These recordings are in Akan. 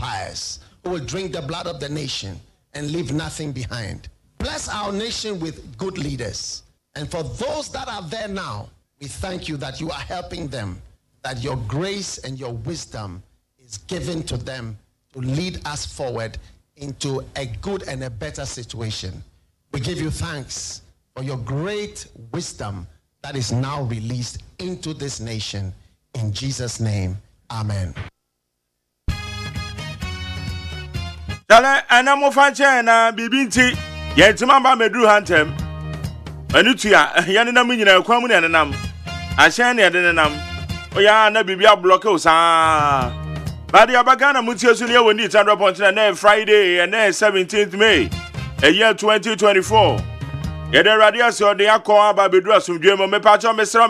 vampires who will drink the blood of the nation and leave nothing behind. Bless our nation with good leaders. And for those that are there now, we thank you that you are helping them, that your grace and your wisdom is given to them to lead us forward into a good and a better situation. We give you thanks for your great wisdom that is now released into this nation. In Jesus' name, amen. Tale anamofanche na bibinti yentima ba medru hantem anutua yane na munyina kwamu ne nenam ahye ne de nenam oya na bibia block o sa badi abagana mutiesu ne woni 100.9 na Friday and 17th May a year 2024 yede radio so de akọ aba bedru asomdwe mo mepacho mesra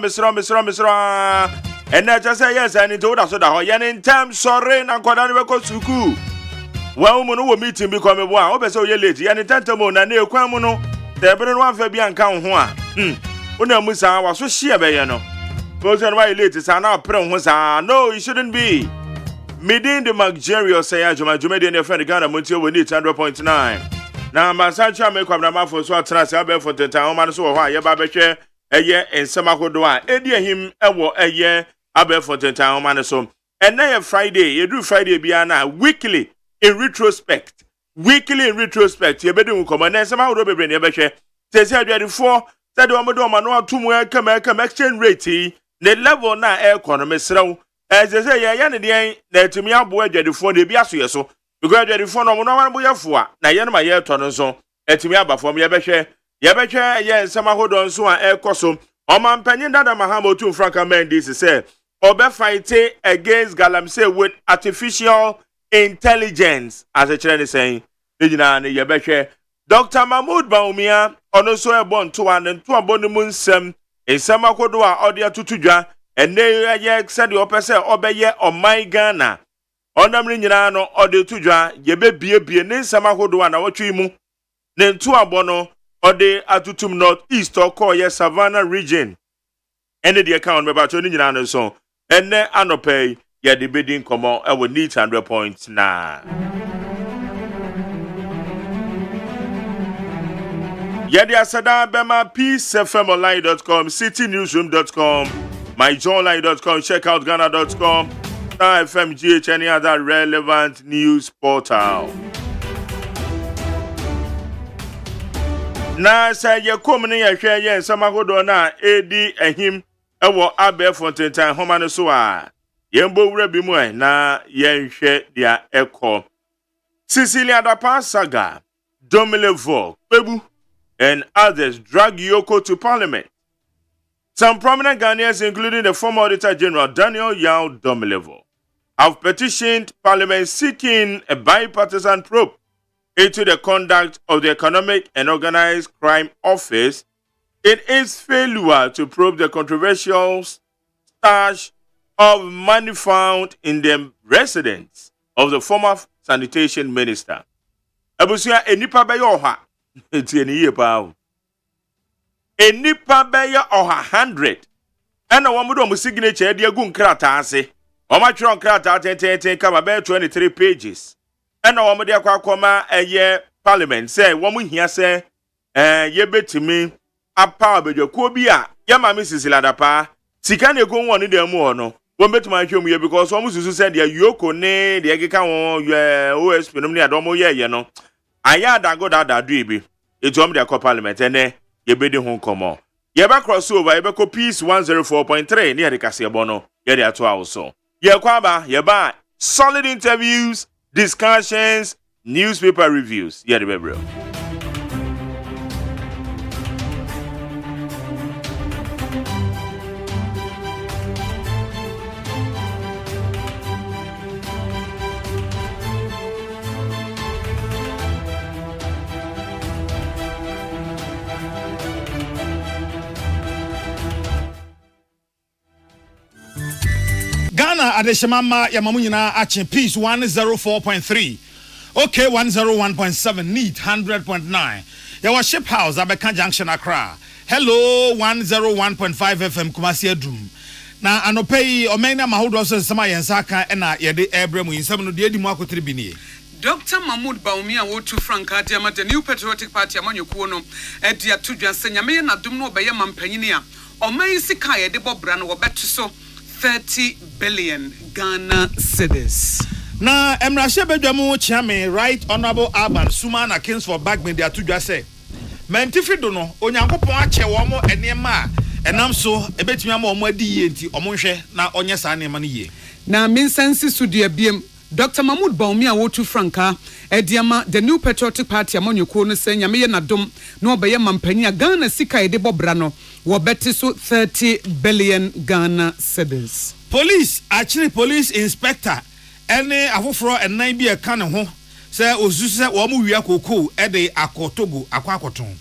and na just say yes and to da so da ho yene ntem sorry na koda ne beko suku wa mu no wo meeting bi come bo a o be se o ye late yene tantamo na na ekwan mu no tebere no anfa bi anka ho a una musa wa so hie be ye no person why late sa na pre ho sa no it shouldn't be midin the luxurious say ajuma de ne friend Ghana Montie woni 100.9 na masancha me kwabra mafo so atena se abe for teta o man so wo ho a ye ba behwe eye ensema hodo a edi ahim ewo eye abe for teta o man so and na Friday you do Friday bia na weekly in retrospect ye bedu nkomo na ensema hodo bebre ne behwe tese adwadifo said o modo ma no atumu kama exchange rate ne level na economy srew as they say ya ne den na etumi abo adwadifo de bia so ye so because adwadifo no mo no wan bo yefo a na ye no ma ye to no so etumi abafo ye behwe ye nsema hodo nso a ekoso o man panyin dada mahama otu franka mendis say obe fight against galamsey with artificial intelligence as a chere saying ejina ne ye behwe Dr. Mahmoud Baumia ono so ebon to an to abonu mu nsem ensema kodo a ode atutudwa ene ye said the opese obeye oman Ghana onamri nyina no ode tudwa ye bebie ne nsema kodo a na wotwe mu ne ntu abono ode atutum north east or ye Savannah region ene the account me ba to ni nyina no so ene anopay ye de bedin komo e wo need 100 points na Yedi asada bema peacefmonline.com, citynewsroom.com, myjournline.com, checkoutghana.com, FMGH, any other relevant news portal. Na say ye komne ye hwe ye nsama hodo na edi ehim ewo abe fontentan homa no so a yembo wura bi mu na ye hwe dia ekọ Cecilia Dapa Saga Domilevo Pebu and others drag Yoko to parliament. Some prominent Ghanaians, including the former Auditor General Daniel Yao Domilevo, have petitioned parliament seeking a bipartisan probe into the conduct of the Economic and Organized Crime Office in its failure to probe the controversial stash of money found in the residence of the former sanitation minister. Abusia enipa beyo ha eti eniye pa. Enipa beyo oha 100. Ena wamudo mu signature de agu nkrata ase. Oma twero nkrata tenten kama be 23 pages. Ena wamude akwa eye parliament say wamu hia say ye betimi apa obedwakuo bi a ye ma Mrs. Ladapa sika na ego won de mu no won betuma hwemu ye because wamu susu say de Yoko ne de egeka won OSP no ne adomo ye no aya dago da do ibi etu om de akọ parliament ene ye bedi ho komo ye ba crossover ye be ko peace 104.3 ne ye kase bono ye de ato awso ye kwa ba ye ba solid interviews, discussions, newspaper reviews ye de bebro. Ghana adeshemama ya mamunyina ache peace 104.3 okay 101.7 need 100.9 yawa ship house abeka junction Accra hello 101.5 FM Kumasi Adum na anopai omena mahodo so sama yensaka na yede ebrem yinsam no de di mu akotire bi nie Dr. Mahmoud Baumia wo tu Franka Diama the New Patriotic Party amanyekuo no e dia to dwanse nyame na dum no obeye mampanyini a oman sika ye de bobra no wobeto so 30 billion Ghana cedis. Na emrahye bedwamu chiame Right Honorable Alban Suma na Kings for Bagman de atudwa se mentifido no onyankopon ache wo mo enema enam so ebetumi ama omo adi ye nti omo hwe na onye sa nema no ye na minsensi sudua biem Dr. Mahmoud Baumia wotu Franka Ediama the New Patriotic Party amanyekuo no se nyame ye nadom no obeye mampanya Ghana sika ye de bobra no wo beti so 30 billion Ghana cedis. Police actually police inspector ene afoforo enan bi e ka ne ho se osusu se wo mu wi akoko e de akotogo akwakoton.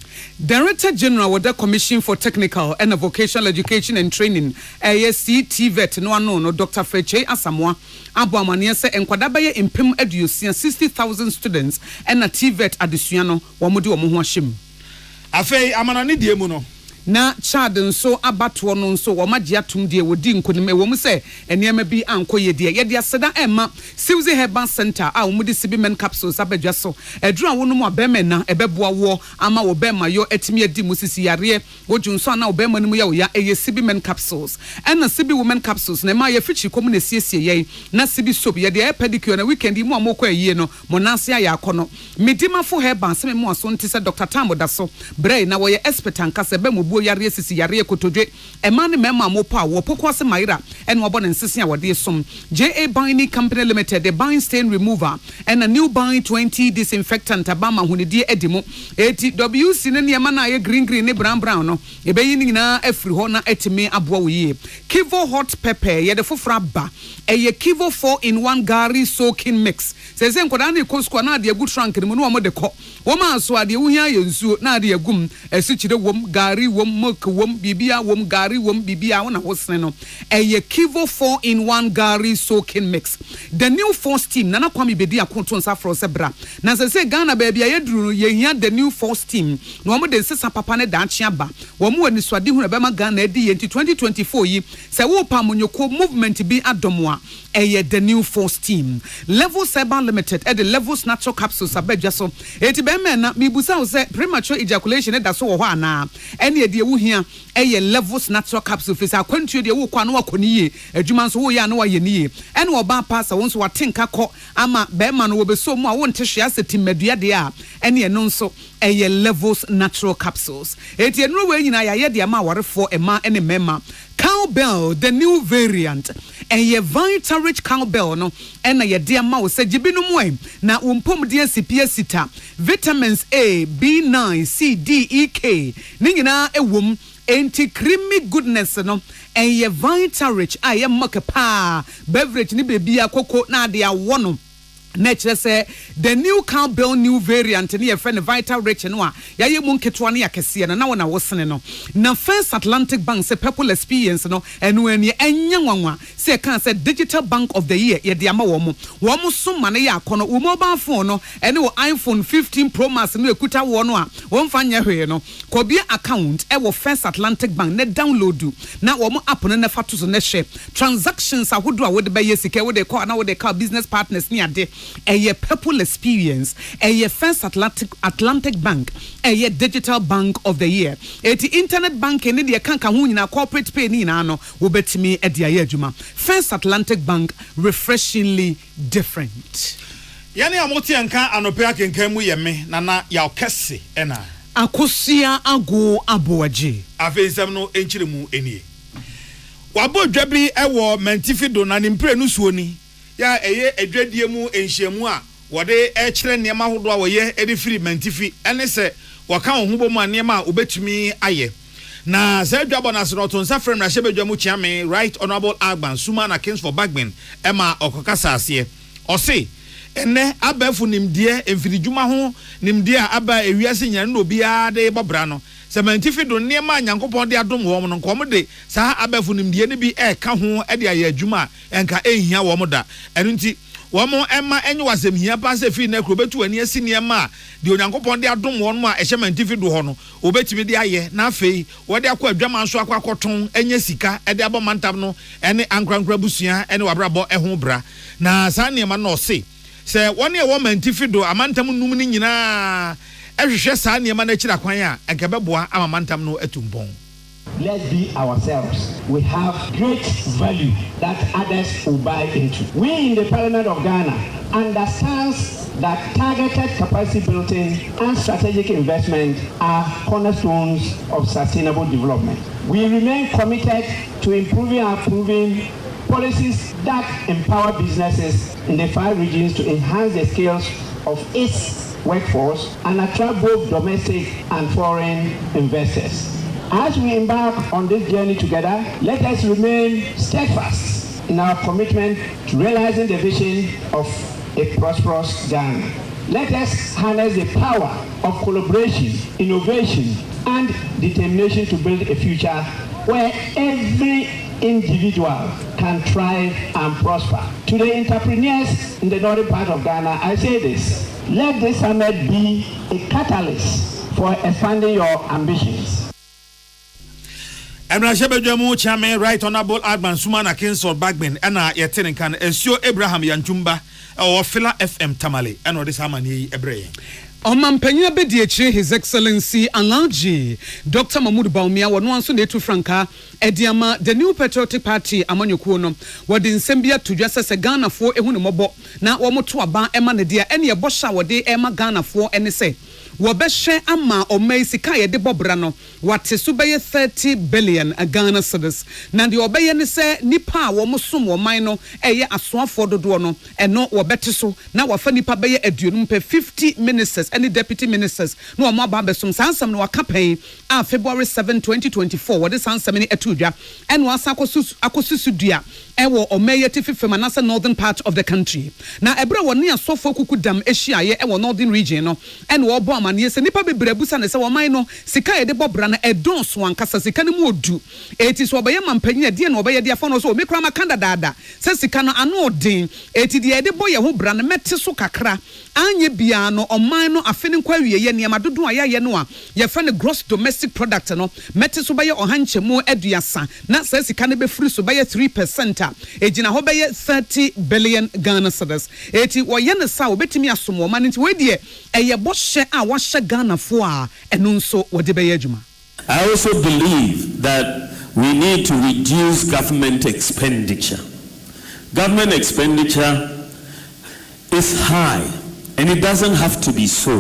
Director General with the Commission for Technical and Vocational Education and Training, ASC TVET no Dr. Freche Asamoah Abuamania se enkwada baye impem eduosia 60,000 students and a TVET adesuano wamudi wo ho ahyem. Afei amanane die mu no na Chad nso abato no nso wo magye atum de wodi nkonim ewo mu se enema bi ankoye de ye de aseda ema Silsey Herbal Center a wo de sibi men capsules abadwa so edura wo no mu abema na ebeboa wo ama wo bema yo etimi adi mu sisi yare wodwu nso na wo bema no mu ya wo ya eye sibi men capsules ena sibi women capsules na ma ye fichi kom na siesie ye na sibi soap ye de pedicure na weekend mu amokọ ayie no monase ya akono medimafo herbal se me mu aso ntise Dr. Tambo da so brei na wo ye expert ankasa be mu yare sisi yare kotodwe ema ne mema mopa wo pokwase maira en wo bone nsese a wode som JA Binding Company Limited the bind stain remover and a new bind 20 disinfectant abama hunidie edimo ATWC ne niema na ye green ne brown no ebeyi nyina afri ho na etime aboa wo ye Kivo hot pepper ye de fofra ba eye Kivo 4-in-1 Gary soaking mix sese nkoda na ekosko na de agu trunk ne mu no mo de ko wo ma so ade wo hia ye nsuo na de agum esichire wom Gary wom milk wom bibia wom Gary wom bibia wona hosene no eye Kivo 4-in-1 Gary soaking mix the new force team nana kwami bedi akonto nsa fro se bra na se Ghana baby ayeduru ye hia the new force team no mo de sesa papa ne da achia ba wo mo wani swade hu na be ma Ghana edi ye 2024 yi se wo pa monyoko movement bi adomwa eye the new force team Levels Herbal Limited the Levels natural capsules abedwa so eti be me na mibusa wo se premature ejaculation e da so wo ho ana ene de wo hia eye Levels natural capsule fisa kwantuo de wo kwa no akoni ye adwuma nso wo ya na wa ye ni ye ene oba pasa wo nso watenka kọ ama be ma no wo be so mu a wo ntehwe aseti madua de a ene eno nso eye Levels natural capsules eti enu we nyina ya ye de ama warefo ema ene mema Cowbell the new variant eye Vitarich Cowbell no ena ye de ama wo se gibinu mu na wompom de asipia sita vitamins A B9 C D E K ni nyina ewom enti creamy goodness no eye Vitarich aye makapa beverage ni bebi akoko na ade awo no nature say the new Cowbell new variant ni your friend Vital Rich no a yaye mu nketwa na yakese na wona wosene no na First Atlantic Bank say people experience no enu eni enya nwanwa say kan say digital bank of the year ye de ama wo mo so ma na ya akono wo mobile phone no ene wo iPhone 15 Pro Max no ekuta wo no a wo mfa nya hwe no kobia account e wo First Atlantic Bank ne download do na wo mo app no na fa to so na share transactions ahodo a wo de ba yesika wo de call na wo de call business partners ni ade eye people experience eye First Atlantic Bank eye digital bank of the year eti internet banking ni de kanka hu nyina corporate pay ni na no wo betimi e de aye adwuma First Atlantic Bank refreshingly different yani amoti anka anopea kenkan mu yeme nana ya okese ena akosia ago aboaje afensem no enchire mu enie wabo dwabri ewo mentifido na nimpre no suoni ya eye edwadie mu enhyiamu a wode ekire niema hodo a woye edifiri mentifi ene se waka ohubom niema a obetumi aye na se dwabo na so to nsa frem na hyebedwa mu chiame Right Honorable Agban Suma na Kings for Bagman ema okokasa ase o se ene abafu nimdie emfirijuma ho nimdie a aba ewiase nyane no bia de bobra no se mentifi do niema nyankopon de adom wo no nkom de sa abafu nimdie ne bi e ka ho e de aye adwuma enka ehia wo mo da eno nti Wamo Emma any was him here pass a fee necro to any senior ma, the Onyankopon de Adum one ma, a shaman tiffy do hono, obey me the aye, na fe, what they are called German swaka cotton, any sika, and the abomantabno, any ankran grabusia, and wabrabo a hobra. Na Sanya man no say one year woman tiffy do a mantam numini na every Sanya manachira quaya, and Cababua, a mantam no etumbon. Let's be ourselves. We have great value that others will buy into. We in the Parliament of Ghana understands that targeted capacity building and strategic investment are cornerstones of sustainable development. We remain committed to improving and approving policies that empower businesses in the 5 regions to enhance the skills of its workforce and attract both domestic and foreign investors. As we embark on this journey together, let us remain steadfast in our commitment to realizing the vision of a prosperous Ghana. Let us harness the power of collaboration, innovation, and determination to build a future where every individual can thrive and prosper. To the entrepreneurs in the northern part of Ghana, I say this: let this summit be a catalyst for expanding your ambitions. Emra Shebedwamu Chairman Right Honorable Adman Sumana Kinsor Bagman Anna Yetinen kan Esio Abraham Yanjumba or Fila FM Tamale and this Hamani Ebre. Omampenya Bediachi, His Excellency Alaji, Dr. Mahmoud Baumia, one once on to Franca, Ediama, the new patriotic party, Amanyokuno, what in Sembia to just as a Ghana for a Hunumobo, now Omotua Ba Emanadia, any a Bosha, what they Emma Ghana for any say. Wabeshe ama omei sikaye de bobrano wate subeye 30 billion Ghana cedis na de obeye ne se nipa wo mosum wo man no eye asoafo dodo no eno wobete so na wafa nipa beye aduonum pe 50 ministers and deputy ministers no omo aba besom sansam no wakapen a February 7 2024 wode sansam ne etudwa eno asa akosusu dua ewo omeye tififem anasa northern part of the country na ebra woni asofo kukudam ehia ewo northern region no eno obo mani se nipa bebrebusa ne se wo man no sika ye de bobra na edonso ankasa sika ne mu odu eti so obaye mampanyi de na obaye de afa no so mekra makanda dada se sika no ano odin eti de de boye ho bra na mete so kakra anye bia no oman no afene kwa wiye ye niam dodo ayaye no a ye fa ne gross domestic product no mete so baye ohanchemu aduasa na se sika ne be free so baye 3% a ejina ho baye 30 billion Ghana cedis eti wo ye ne sa obetimi asom wo man nti we de eye bohye a Ghana for enunso wodebeye adwuma. I also believe that we need to reduce government expenditure. Government expenditure is high and it doesn't have to be so.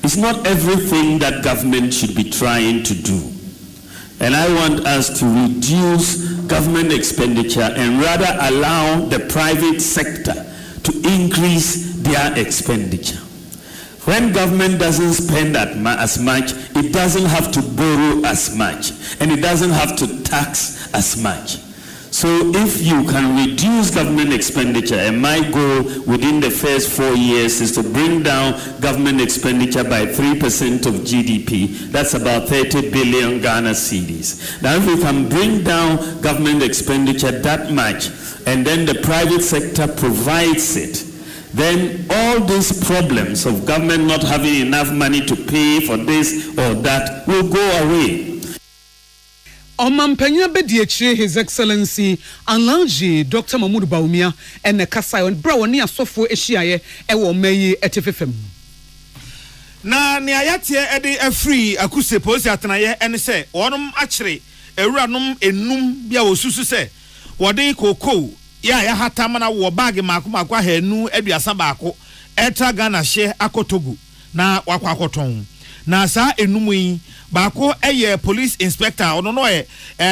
It's not everything that government should be trying to do. And I want us to reduce government expenditure and rather allow the private sector to increase their expenditure. When government doesn't spend as much, it doesn't have to borrow as much, and it doesn't have to tax as much. So if you can reduce government expenditure, and my goal within the first 4 years is to bring down government expenditure by 3% of GDP, that's about 30 billion Ghana cedis. Now if we can bring down government expenditure that much, and then the private sector provides it, then all these problems of government not having enough money to pay for this or that will go away. Omampenya Bediachi, His Excellency Alaji Dr. Mahmoud Baumia and the Kasai and Brownie Asofo Eshiaye ewo meyi etifefem. Na ni ayatie ede afri akuse posi atanaye ene se onom akire ewuranom enum bia osusu se wode kokoo ya hatama na wo bag mako hanu aduasa baako etra Ghana hye akotogu na wakwa akoton na sa enum yi baako eye police inspector ono no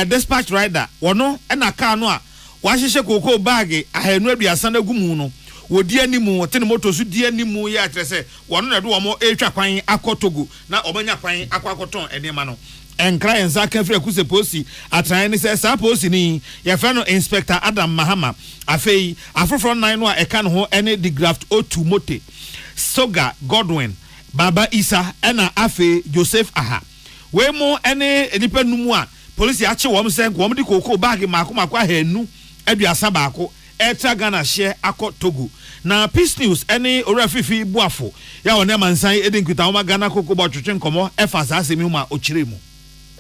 dispatch rider wono na car no a wahyehyɛ kokoo bag ahanu aduasa na gumu no wodi animu wotene moto so di animu ya atrese wono na do wo etwa kwan akotogu na obanya kwan akwakoton enema no enkra enza ka fira kuse posi atran ni se sa posi ni ya fa no inspector Adam Mahama afei afrofro nan no a eka no ho ene the graft O2 mote Soga Godwin Baba Isa ena afei Joseph Aha we mo ene nipa numu a police ache wo se nko mo di kokoo bag mako hanu aduasa baako Eta Ghana share akọ Togo. Na Peace News any Orafifi Buafo. Ya wone mansan edin kwita oma Ghana koko bo twetwe nkomo efa sa asemi ma ochiremu.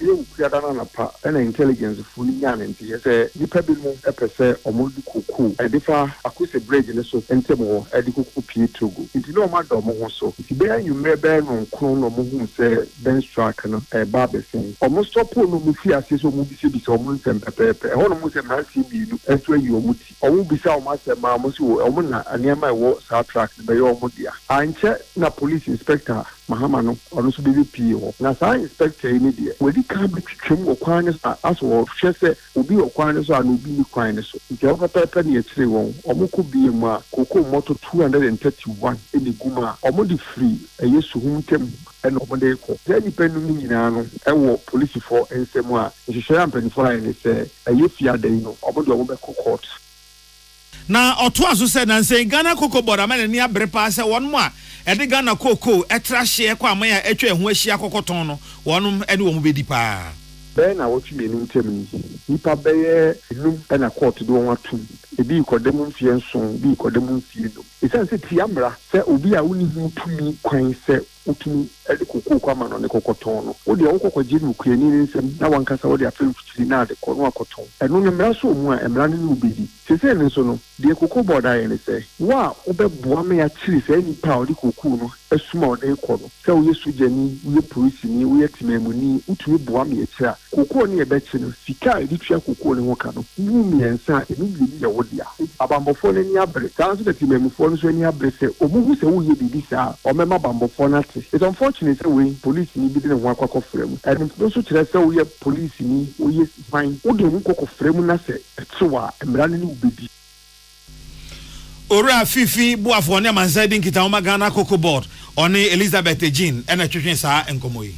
You create an intelligence fully young and say, the pebble a percent or more cuckoo, and if I could say bridge in the so and table, a cuckoo pea to go. If you know my dog, so if you bear you may bear on crown or moon, say, Ben Stracken, a barber saying, almost stop on no fear, says, or movie cities or moons and pepper, almost a man see you, and where you muti, or will be sound master, mammas, or woman, and near my war, Sartrack, by your modia. I check na police inspector. Mahamano, or also BPO. Now, I inspect a media. When you can't be trim or quietness, as or Chesse will be or quietness or will be quietness. If you have a penny at 3 1, or more could be a ma, Coco Moto 231 in the Guma, or more free, a yes to whom tem and over the echo. Then depending on and what police for and say more. If you share and fly and say, a yes, ya day, no, or the court. Na Otwazo said and say Ghana Cocoa Board amene ni abrepa say one more ede Ghana Cocoa etra hye kwa amaya etwa ehu ahia kokoton no wonum ene wo mu bedi pa Ben na what you mean temi nipa beye num na court do won atum ebi ikodem mfie nson bi ikodem mfie no isen se tiamra se obi a woni hu tumi kwan se utumi ede kokoko kwa ma no ne kokoton no wo de wokoko giri ukuani ni nsem na wankasa wo de afem fitiri na de kono akoton eno ne mra so mu a emra ne ubedi sese ne so no de kokoko boda ye ne se wa obeboa me ya chiri se ni pa o de kokoko no asuma o de kono se wo yesu jani wo police ni wo yetimemuni utumi boa me ya chira kokoko ne ye be chi no sika edi tua kokoko ne ho ka no mu miensa enu bi ye wo dia abambofo ne ni abre sanso de timemufo no so ni abre se omuhu se wo ye bibi sa o mema bambofo na it's unfortunate that we police ni bi de ho akwa frame and so kire say we police ni we fine wo de ho kokko frame na se etwa emra ne ubedi Ora Fifi Buafo ne mansa din kita oma Ghana Cocoa Board oni Elizabeth Jean ena twetwe saa enkomoyi.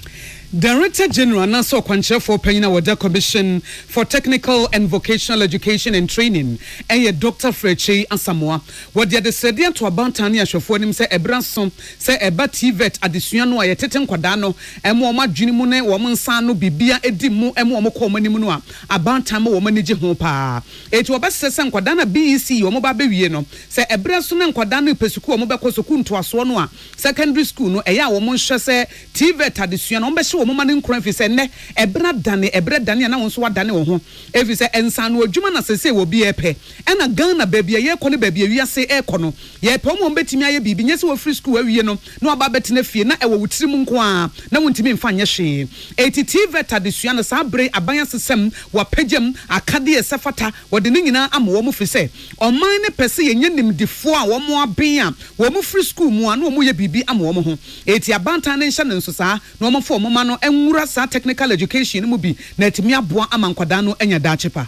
Director General Naso Kwanchefo Penyina Wada Commission for Technical and Vocational Education and Training Dr. Freche Asamoah Wadia de Sedian to Abantani Ashofo nim se ebranson se eba TVET adesua no ayetete nkwada no emo ma dwenimu ne wo nsa no bibia edimu emo mo ko manimu no a abantan mo wo manige ho pa eti obesese nkwada na BEC wo mo ba bewie no se ebranson ne nkwada no pesuku wo mo bekosoku ntoaso no a secondary school no eya wo mo nhwe se TVET adesua no wo mo mane nkran fi se ne ebra dane na wonso wadane wo ho efi se ensan no adwuma na sese wo bi epe ena Ghana babia ye kɔ ne babia wiase ekɔ no ye pe mo betimi aye bibi nyese wo free school awie no na aba betena fie na ewo wutiri mu nko a na wontimi mfa nye hwe TVET adesua no sa bre abanya sesem wa pagem akade esefata wode ne nyina ama wo mo fi se ɔman ne pese ye nimdifo a wo mo aben a wo mo free school mu a na wo mo ye bibi ama wo mo ho abantan ne nhye ne nso saa na wo mo fo mo ma no enwura sa technical education mu bi na etimi aboa ama nkwada no enya dachepa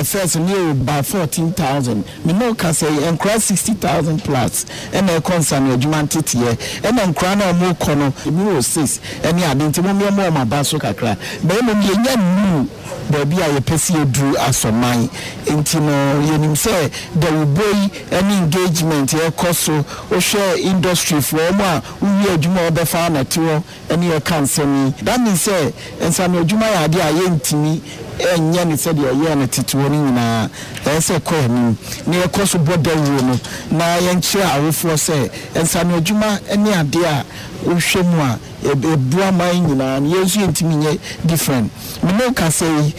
first new by 14,000 me no can say encross 60,000 plus and a concern adwuma tete and encross na mo kono me 6 any adenti mo ma baso kakra be mo yenya nu baby a pesi edru asoman enti no yenim say there will be any engagement e koso o share industry for mo a wi adwuma obefa na tiwo any e kansemi that means say ensam adwuma ya de a yentimi enya ni said ye na tituo ni nyina ese ko ani ne ekoso boda wu no na yenche awofo se ensame adwuma ene ade a ohwemu a ebua man nyina yensu yentimi nye different me no ka say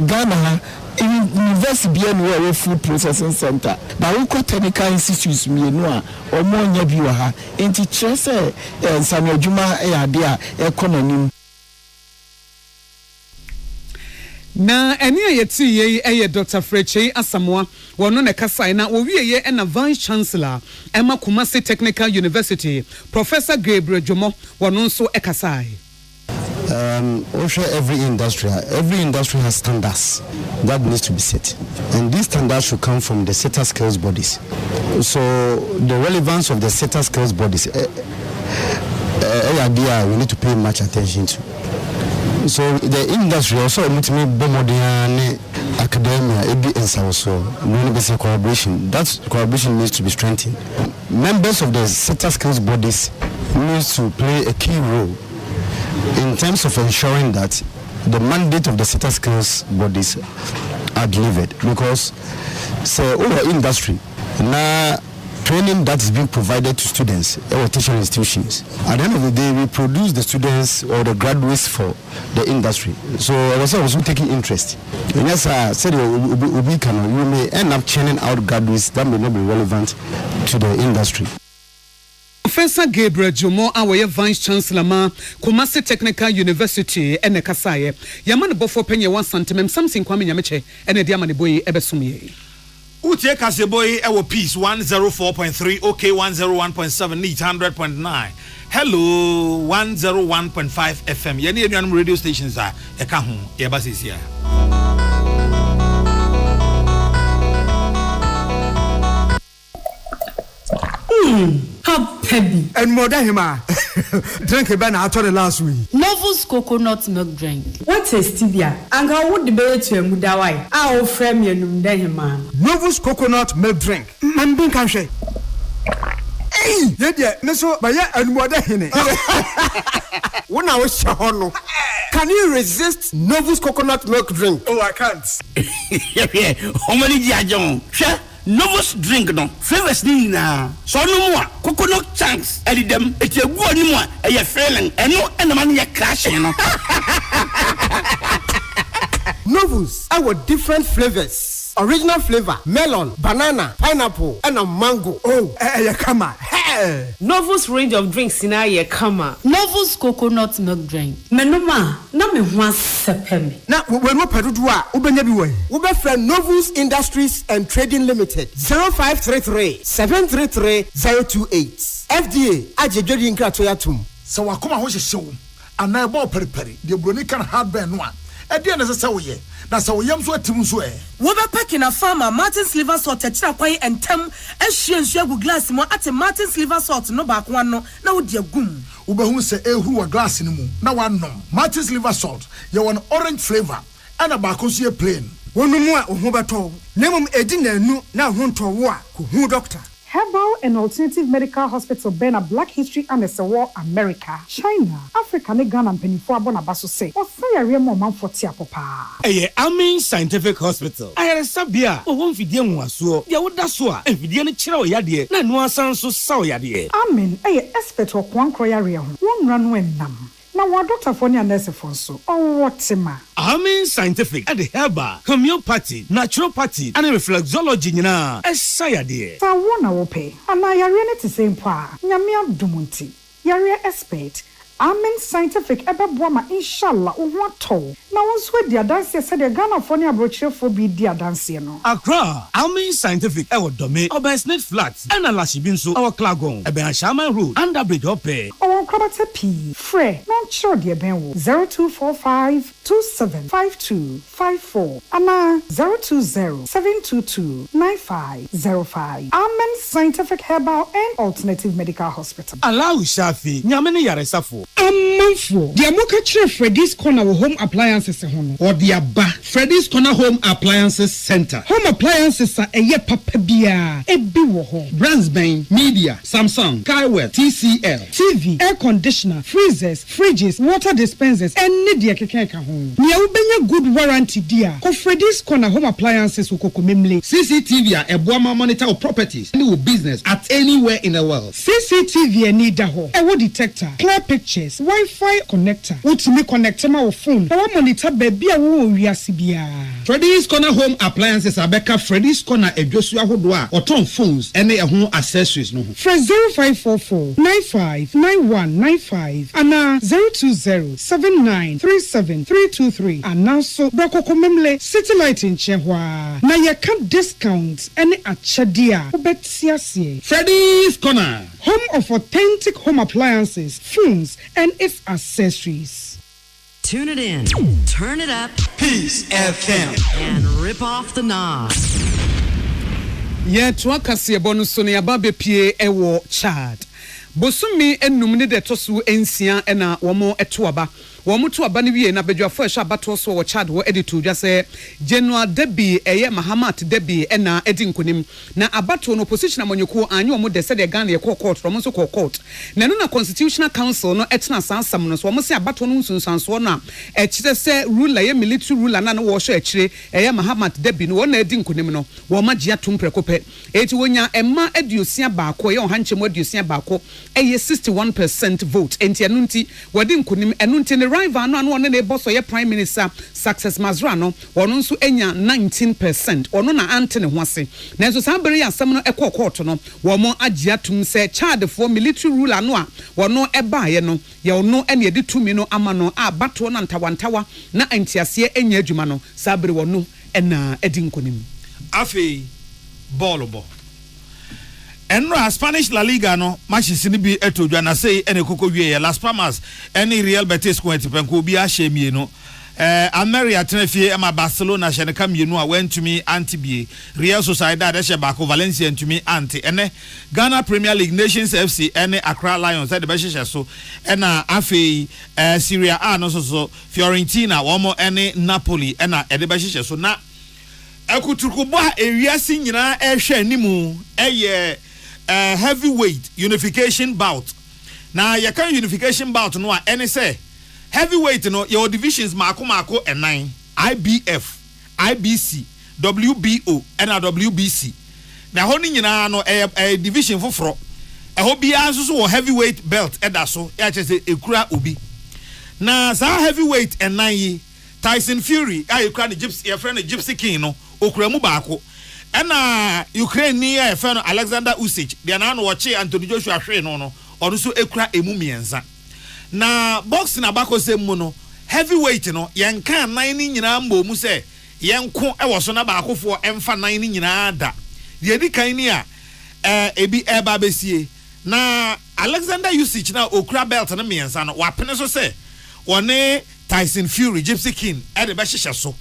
Ghana university bien we food processing center ba we ko technical institutes mienu a omo nya bi wa ha enti kire se ensame adwuma ade a ekononim na eni ayeti ye Dr. Freche Asamoah wono ne kasai na owie ye na vice chancellor Emma Kumasi Technical University Professor Gabriel Jomo wono nso ekasai also every industry has standards that needs to be set, and these standards should come from the setter skills bodies. So the relevance of the setter skills bodies we need to pay much attention to. So the industry also ultimately bomodiane academia ebi ensawoso no be collaboration. That collaboration needs to be strengthened. Members of the setter skills bodies need to play a key role in terms of ensuring that the mandate of the setter skills bodies are delivered, because So over industry now. Training that is being provided to students or teaching institutions. At the end of the day, we produce the students or the graduates for the industry. So I was also taking interest. And yes, I said you may end up churning out graduates that may not be relevant to the industry. Professor Gabriel Jomo awoye Vice Chancellor ma Kumasi Technical University ene kasaye. Yamane bofo penye 1 cm something kwame nyameche ene diamane boy ebesumye. Utie Kaseboy ewo Peace 104.3, OK 101.7, Neat 100.9. Hello 101.5 FM. Yeni enuanum radio stations are eka ho ye basis here. How penny. And more than him, drink a banana out of the last week. Novus coconut milk drink. What is tibia? And how would the bear to a mudawai? Our frame you man. Novus coconut milk drink. Man, being country. Hey, yeah, so by and more than him. When I was Shahono, can you resist Novus coconut milk drink? Oh, I can't. Yeah, how many John? Novus drink no flavors ni na so no more coconut chunks and them it a go ni more a feeling and no and man ya crash no Novus our different flavors. Original flavor, melon, banana, pineapple, and a mango. Oh, come on. Novus range of drinks in our kama. Novus coconut milk drink. Menoma, na me wan sepemi. Na we no pedudua, ubenyabi way. Ube friend Novus Industries and Trading Limited. 0533-733-028. FDA, Ajejodi Inkratoya Tum. So wakoma ho hyehyɛ ana ebo periperi de broni kan hardware no a ɛde na sɛ woyɛ na sɛ woyam so atim so wo be pack na farmer Martin's liver salt akira kwai entem ahwie nsu agu glass mo ate Martin's liver salt no ba ko no na wo de agum wo be hu sɛ ehuru wa glass ni mu na wanom Martin's liver salt ye won orange flavor ana ba ko so ye plain wonu mu a ho beto nemum edi na anu na ho ntowo a ko hu doctor. Herbal and Alternative Medical Hospital Bena Black History and War America, China, Africa ne Ghana penifo abona baso say. Osaya remo manfoti apopa. Amin Scientific Hospital. Ayere sabia o won fidie nwaso. Dia woda so a fidie ne kire o yade na no asan so saw yade. Amin expert okwankro yare ho. Won nra no enam. Na wa doctor for and nurse for so. Oh what ma. Amin Scientific at the herbal, homeopathy, naturopathy, and reflexology nyina. Esayade. Sa wona wo pe. Ana yare ne te same pa. Nyame adumunti. Yare expert. Amin Scientific ebeboama inshallah owato. Na wonso di adanse se de Ghana for ne abrochirefo bi di adanse no. Accra, Amin Scientific ewo dome, Obersnet Flats, and Alashibi nso ewo Klagon, Ebe Shaman Road, Underbridge Ope. Owo kwabata P. Fre, non sure de ben wo 0245-275254 ana 020-722-9505. Amin Scientific Herbal and Alternative Medical Hospital. Allow Shafi, nyamene yaresafo. Amanfo, the Amoka Chere Freddy's Corner Home Appliances Home or the Abba Freddy's Corner Home Appliances Center. Home appliances are a ye papabia, a biwo Brandsbane, Media, Samsung, Kaiwell, TCL, TV, air conditioner, freezers, fridges, water dispensers, and Nidia Kekeka home. Nia ubenya good warranty dear. Ko Freddy's Corner Home Appliances ukokomemle. CCTV a Boama monitor of properties and business at anywhere in the world. CCTV a need ho. A wood detector, clear pictures. Wi-Fi connector. Ultimate connector my phone. Our monitor baby a wo wiasibia. Freddy's Corner Home Appliances abeka Freddy's Corner edwosua hodoa or ton phones any home accessories no. Fresh 0544-959195 and 020-7937-323 and now so Brakokomemle City Light in Chehwa. Na yaka discounts any achadia. Ubetiasie. Freddy's Corner. Home of authentic home appliances, phones, and its accessories. Tune it in, turn it up, Peace FM, and rip off the knob. Yeah, Twakasi bonuso ne ababe pie ewo Chad. Bosumi enum ne de tosu ensia ena womo etoaba wo mutu aba ne wie na badwafo ehwa abato so wo Chad wo editu dwa se General Debi Mahamat Debi na edi nkonim na abato no opposition amanyoko anyo mo de se de Ghana ye court from so court na no na Constitutional Council no etna sansam no so wo se abato no nsunsanso no a ekire se ruler ye military ruler na no wo hwe ekire Mahamat Debi no na edi nkonim no wo magia tumprekope eti wonya emma eduosia baako ye ohanchemo eduosia baako eye 61% vote enti enunti wodi nkonim enunti ne rival no ne boso ye prime minister Success Masra no wono nso enya 19% ono na ante ne ho ase na enso sabere ya asem no court no wo mo agia tum se Chad for military ruler no a wono ebaaye no ye ono ene edi tumi no ama no a bato na ntawantawa na entiase enya adwuma no sabere wono ena edi nkonim afi ball Enra Spanish La Liga no matches ni bi etodwa na say ene koko wie Las Palmas ene Real Betis ko etipenko bi a hyemie no Ameria tenafie ema Barcelona hyene ka mienu a wentumi antibie Real Sociedad de Bako Valencia ntumi anti ene Ghana Premier League Nations FC ene Accra Lions de be hyehye so ena afei Serie A no so Fiorentina womo ene Napoli ena de be hyehye so na akutukubo a ewiase nyina ehwe animu eye heavyweight unification bout. Now you can unification bout no any say heavyweight no your divisions mako and 9 IBF, IBC, WBO and WBC. Now honey nyina no a division for fro. A hobby so heavyweight belt edaso ya say ekura obi. Na za heavyweight and 9 Tyson Fury ekura the gypsy your friend the Gypsy King no okura mu baako. Ena Ukraine ni e fe no Alexander Usyk de na no woche Anthony Joshua hwe no ono so ekura emu mienza na boxing abako sem no heavyweight no yenka 9 ni nyina mbo mu se yenko e wo so na baakofo emfa 9 ni nyina da de edi kan ni a ebi eba besie na Alexander Usyk na okura belt na mienza no wapene so se one Tyson Fury Gypsy King e de be hyehye so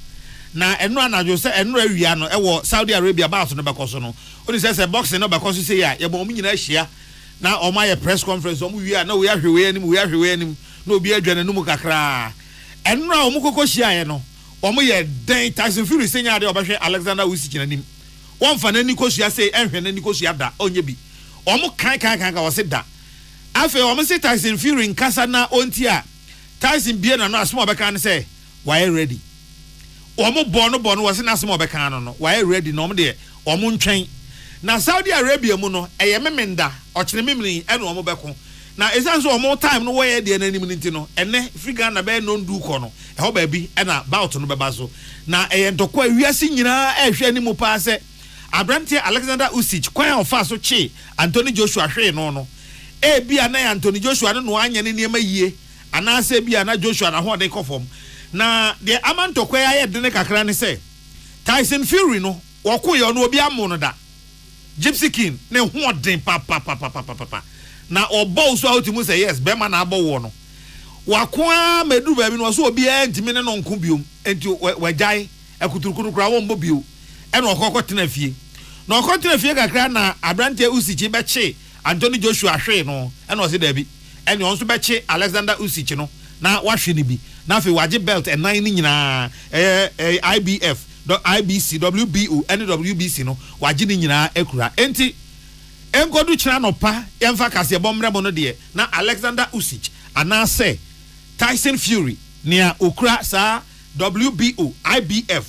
na eno anajo se eno awia no ewo Saudi Arabia bout no bekoso no oni se boxing no bekoso se ya yebo omu nyina ahia na o ma ye press conference omu wia na we ahwewe anim na obi adwane no mu kakra eno a omu kokko hia ye no omu ye den Tyson Fury senya de obehwe Alexander Usyk nanim won fa nani kosua se enhwe nani kosua da onye bi omu kan ka wo se da afi omu se Tyson Fury nkasa na onti a Tyson bie na no asmo obeka ne se why ready omo bono wase na asem obeka no why ready no de omo ntwen na Saudi Arabia mu no eye memenda okire memni ene omo beko na esanso omo time no why de nanim nti no ene Africa na be no ndu ko no e ho ba bi ena bout no beba so na eye ndokwa wiase nyina ehwe animu pa se Abrante Alexander Usyk kwan ofa so chi Anthony Joshua hwe no e bia na Anthony Joshua no anya ne niam yie ana se bia na Joshua na ho de kofom na the amount of kwaya ye de ne kakra ne say Tyson Fury no wokoye no obi amo no da Gypsy King ne ho den pa na obo so out mu say yes be ma na abo wo no wakoa medu ba bi no so obi antimi ne no nko biom enti wajai akuturukuru kra wo mbo bio e no okoko tena fie na okoko tena fie kakra na Abrante Usyk be che Anthony Joshua hwe no e no se da bi e no so be che Alexander Usyk no na wahwe ni bi na fe waje belt and 9 ni nyina IBF IBC WBO and WBC no waje ni nyina ekura enti enkodu kira no pa yemfa kase bomre mo no de na Alexander Usyk ana se Tyson Fury nia okura sa WBO IBF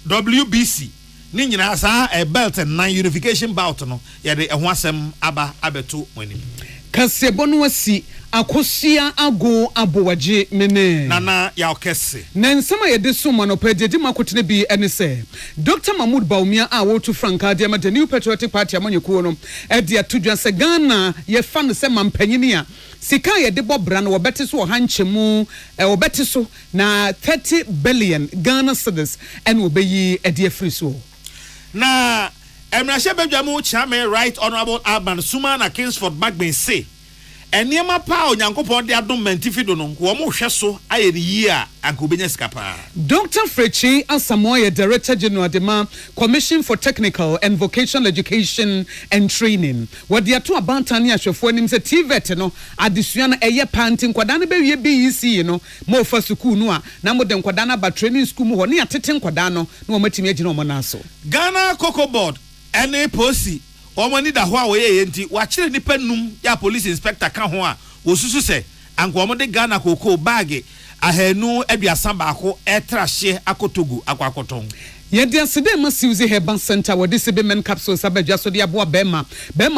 WBC ni nyina sa belt and 9 unification bout no ye de ho asem aba abeto wani kasebonu asi akosia ago abowaje mene nana ya okese na nsama ye de soma no pagedi makotene bi ene se Dr. Mahmoud Baumia a wotu Franka de ma the New Patriotic Party amanyekuo no e de atodwa se Ghana ye fa no se mampanyini a sika ye de bobra no wobete so hanchemu wobete so na 30 billion Ghana cedis en obeyi e de afri so na Emrashe Benjamin Chame Right Honorable Alban Sumana Kingsford Bagben say Eniema pa onyankopon de adom mentifido no wo mo hwe so aye ni yi a ankobenya skapa. Dr. Frechi Asamoah, Director General Dema Commission for Technical and Vocational Education and Training. What the atu abantani ahwefo nim se TVET no adesua na eye panting kwada na be wie BEC no mo fa school no a na mo de kwada na ba training school mu ho ne atete kwada no na o matimi agina o mo na so. Ghana Cocoa Board ene posi omani da ho a wo ye enti wa kire nipa num ya police inspector ka ho a wo susu se anko omode Ghana Cocoa bag ahenu aduasa baako etrahye akotogu akwakoton. Yedi asede ma Suzy Herbal Center wodi sebe men capsules abadwa so de aboa bema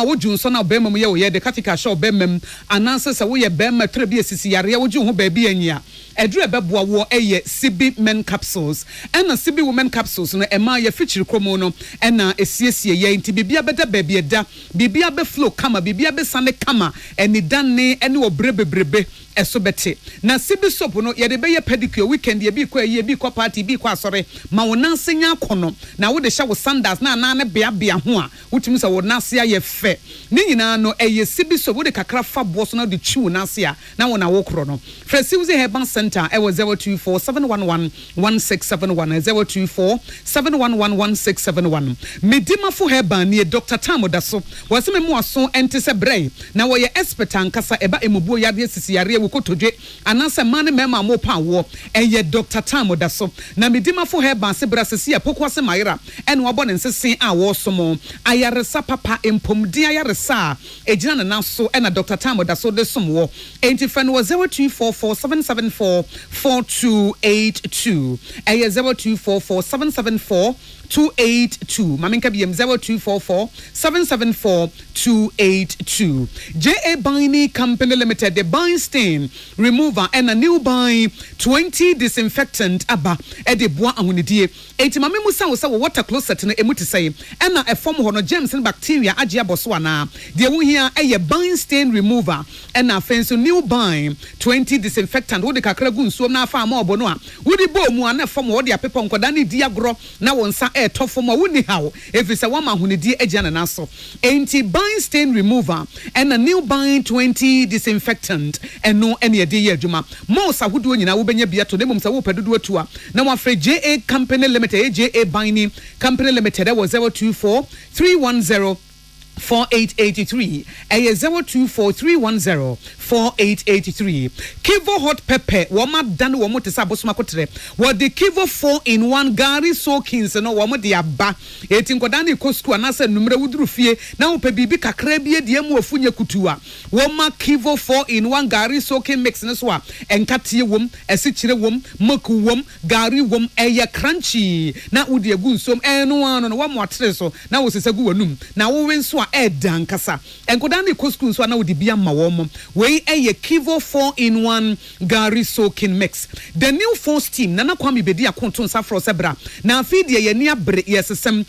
wo junso na bema mu ye wo ye de katika show bema ananse se wo ye bema trebi asisi yare wo ju ho ba bi anyia edru ebeboa wo eye sibi men capsules ena sibi women capsules no ema ye feature kromo no ena esiesie ye nti bibia beda ba bi eda bibia be flow kama bibia be sane kama eni danne eni obrebebrebe eso bete na sibi soap no ye de be ye pedicure weekend ye bi kwa ye bi kwa party bi kwa sore ma wonanse nya kono na wo de hya wo sandals na na bea ho a wotimi se wo nase aye fe ni nyina no eye sibi soap wo de kakra fa bo so na de chiwo nase a na wo na wo kro no Suzy Herbal Center e was 024-711-1671 024-711-1671 medima fo herbal ni Dr. Tamoda so wase me mo aso ente se brei na wo ye expert ankasa eba emubuo yade sisi yare wo kotodwe anase mane mema mo pa wo eye Dr. Tamoda so na medima fo herbal se bra sisi apokwase mayra ene wo bone nsese a wo somo ayaresa papa empomdi ayaresa ejina na so ena Dr. Tamoda so de somwo enti fan wo 0244-774-4282 eye 0244-774-282 maminka biem 0244-774-282 JA Binding Company Limited the buying stain remover and a new buy 20 disinfectant aba ede boa ahonidie enti mame musa wo sa water closet no emuti say ena e form ho no germs and bacteria agye aboso ana de wo hia eye buying stain remover ena fenso new buy 20 disinfectant wo de kakra gu nsuom na afa ma obo no a wo di bo mu ana form wo de apepa nkoda ne di agro na wo nsa tofo ma woni hawo efisa wa ma honidie agya na so enti buying stain remover and a new buying 20 disinfectant eno ene de ye adwuma mo sa hodo nyina wo benya bia to ne mom sa wo pedodo atua na wa free JA Company Limited JA Binding Company Limited that was 024-310-4883 024-310-4883 Kivo hot pepper woma dan womo te sabosoma kotre wo de Kivo 4-in-1 Gary soakings no womo de aba eti nkoda na ikosku anase numre wuduru fie na wo pe bibi kakra bie de mu ofunye kutua woma Kivo 4-in-1 Gary soaking mix no so a enkatie wom esichire wom maku wom Gary wom eye crunchy na wudi egu nsom eno ano no womo atere so na wo sesegu wanum na wo wenso edan kasa enkoda na ikosku nso na wudi bia ma wo we eye Kivo 4-in-1 Gary soaking mix the new phone steam nana kwami bedi akonto nsafro sebra na afidi ye ni abre yesesem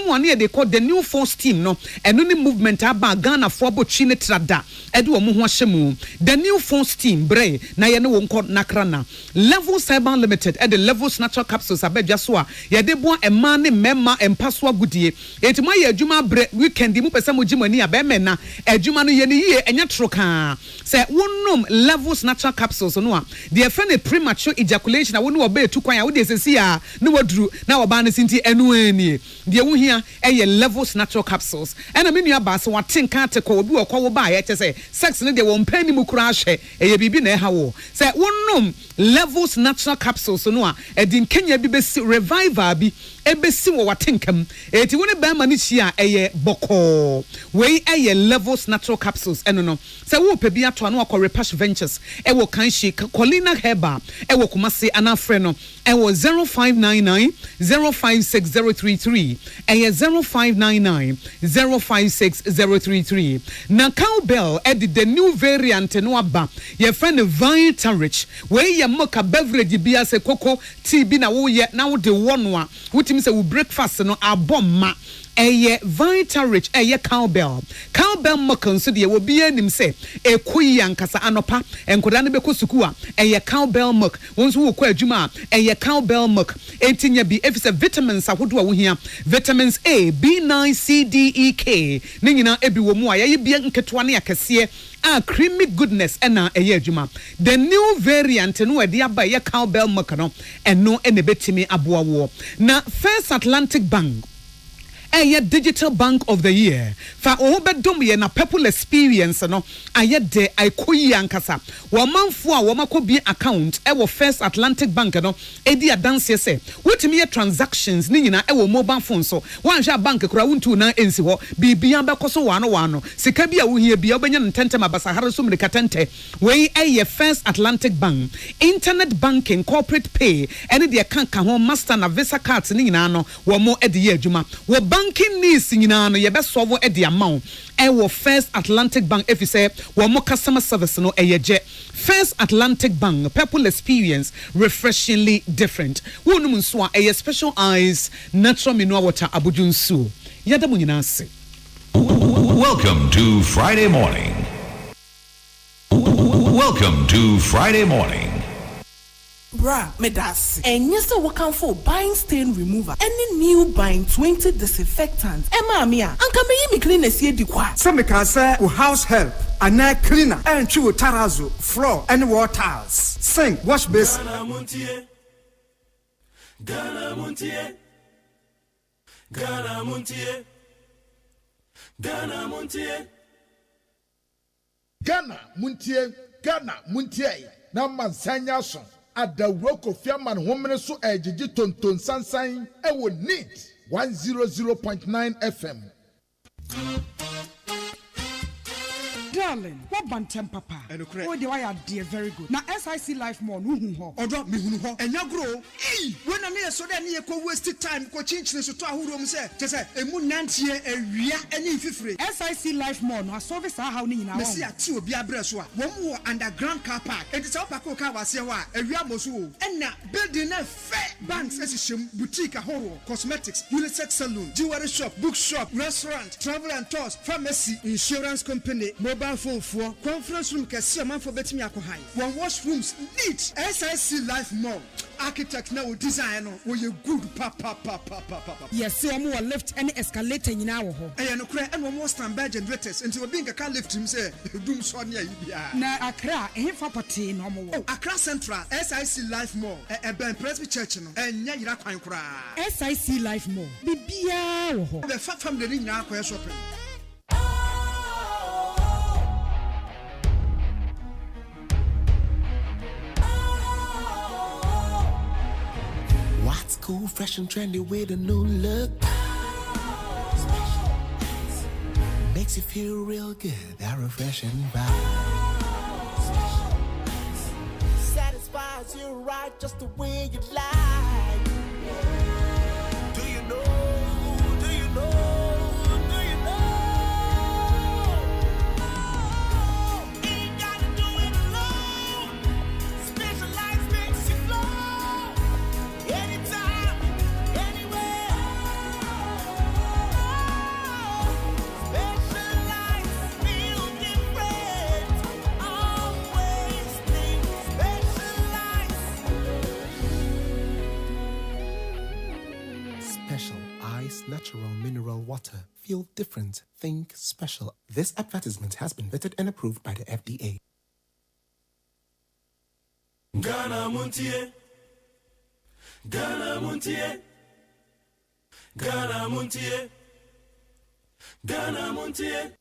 one ye de call the new phone steam no eno ni movement aba Ghana for bochi ne trada ede wo ho ahyemu the new phone steam bre na ye ne wo nko nakrana Levels Herbal Limited and the Levels Natural Capsules abedwa so a ye de bo ema ne mema empaso agudie etima ye adwuma bre weekend mu pese mo gimani abeme na adwuma no ye ne ye enya troka say wonnom Levels Natural Capsules no a the friend premature ejaculation na wonu oba etu kwan a wo de sesi a ne waduru na oba ne sinti enu ani de wo hia eye Levels Natural Capsules ena me nua ba se watenka ateko obi okwa wo ba ye say sex ne de wo mpani mu kura hwe eye bibi na eha wo say wonnom Levels Natural Capsules no a edin Kenya bi be revival bi ebesi wo watenkam eti woni ba ma ni hia eye boko we eye Levels Natural Capsules eno no say wo pe bi ato na akọ Repash Ventures e wo kanshi Colina Heba e wo Kumasi anafre no e wo 0599 056033 eye 0599 056033 na cowbell e the new variant no aba ye friend Vitarich we ye moka beverage bi ase koko tea bi na wo ye na wo de wono a wotimi say wo breakfast no abomma eye vital rich eye cowbell milk nso de wo bia nim se ekoyi ankasa anopa enkoda ne beko suku a eye cowbell milk wonso wo kwa adwuma a eye cowbell milk entinya bi efise vitamins ahodo a wo hia vitamins A B9 C D E K ne nyina ebi wo mu a ye bia nketwa ne akese a creamy goodness ena eye adwuma the new variant no e de aba eye cowbell milk no eno ene betimi aboa wo na First Atlantic Bank digital bank of the year fa ohobedom ye na people experience no aye de aikoyi ankasa wo manfo a wo makobi account wo First Atlantic Bank no edi adanse se wotimi ye transactions ni nyina wo mobile phone so wanhwa bank kura wontu na ensi ho bibia bekoso wano sika bia wo hia bia obenya ntente mabasa hare so mrikatente we aye First Atlantic Bank internet banking corporate pay ene de kanka ho master na visa cards ni nyina no wo mo edi ye adwuma wo banking needs nyina no ye be solve e de amount wo First Atlantic Bank efise wo mo customer service no eyeje First Atlantic Bank people experience refreshingly different wonum nso a special eyes natural mineral water abujunsu yada mu nyina ase. Welcome to Friday morning. Welcome to Friday morning. Bra, medas. And yes, we can for buying stain remover. Any new buying 20 disinfectant. Emma mia, anka me clean a see the kwa. Some can say house help, a night cleaner, and chew tarazo, floor, and water tiles. Sink, wash base. Ghana Montie. Ghana Montie. Ghana Montie. Ghana Montie. Ghana Montie. Ghana Montie. Na mansanya so. Adawro Kofi Aman homene so ejiji tonton sansan ewo neat 100.9 FM. Darling, what bantem papa? Oh, the why dear very good. Now SIC Life more no ho. Odo me hunu ho. Enya gro. When na me so da ne ko waste time ko chinchine so to ahuro mu se. Che se emu nantie awia eni fifire. SIC Life more no service how ni nyina. Me see ati obi abre so a. Wo mu underground car park. Enti se opako ka wase ho a awia mo so o. Enna building na fe banks esishem boutique ahoro, cosmetics, unisex salon, jewelry shop, bookshop, restaurant, travel and tours, pharmacy, insurance company, mobile phone for conference room kesi man for betimi akohan one washrooms neat SIC Life Mall architect now design no we good papa. Yes, so am we lift any escalator nyina wo ho no kra and one standby generators until we being car lift him say doom so near bia na Accra fa pati no mo wo Accra Central SIC Life Mall Ben Presby Church no enya yira kwan kra SIC Life Mall bibia wo ho the family ni nyina akwa shopping. What's cool, fresh and trendy with a new look? Makes you feel real good, that refreshing vibe. Satisfies you right just the way you like. Do you know? Do you know? Natural mineral water. Feel different. Think special. This advertisement has been vetted and approved by the FDA. Ghana Montie. Ghana Montie. Ghana Montie. Ghana Montie.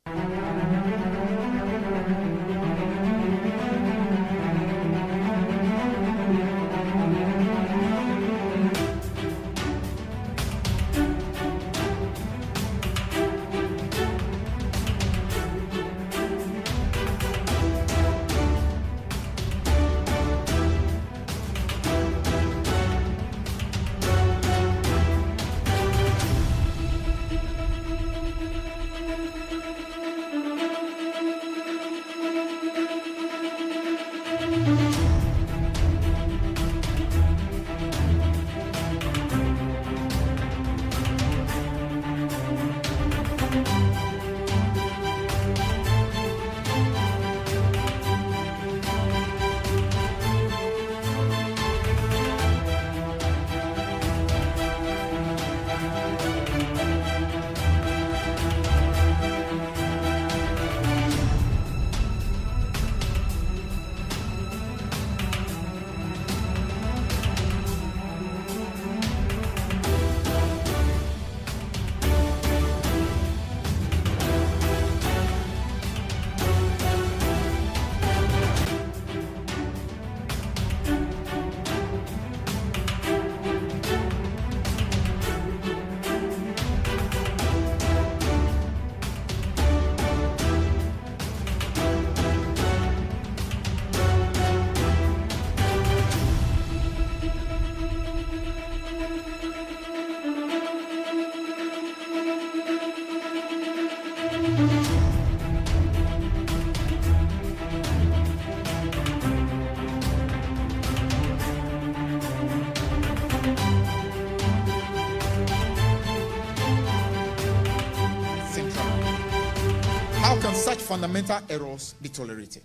such fundamental errors be tolerated?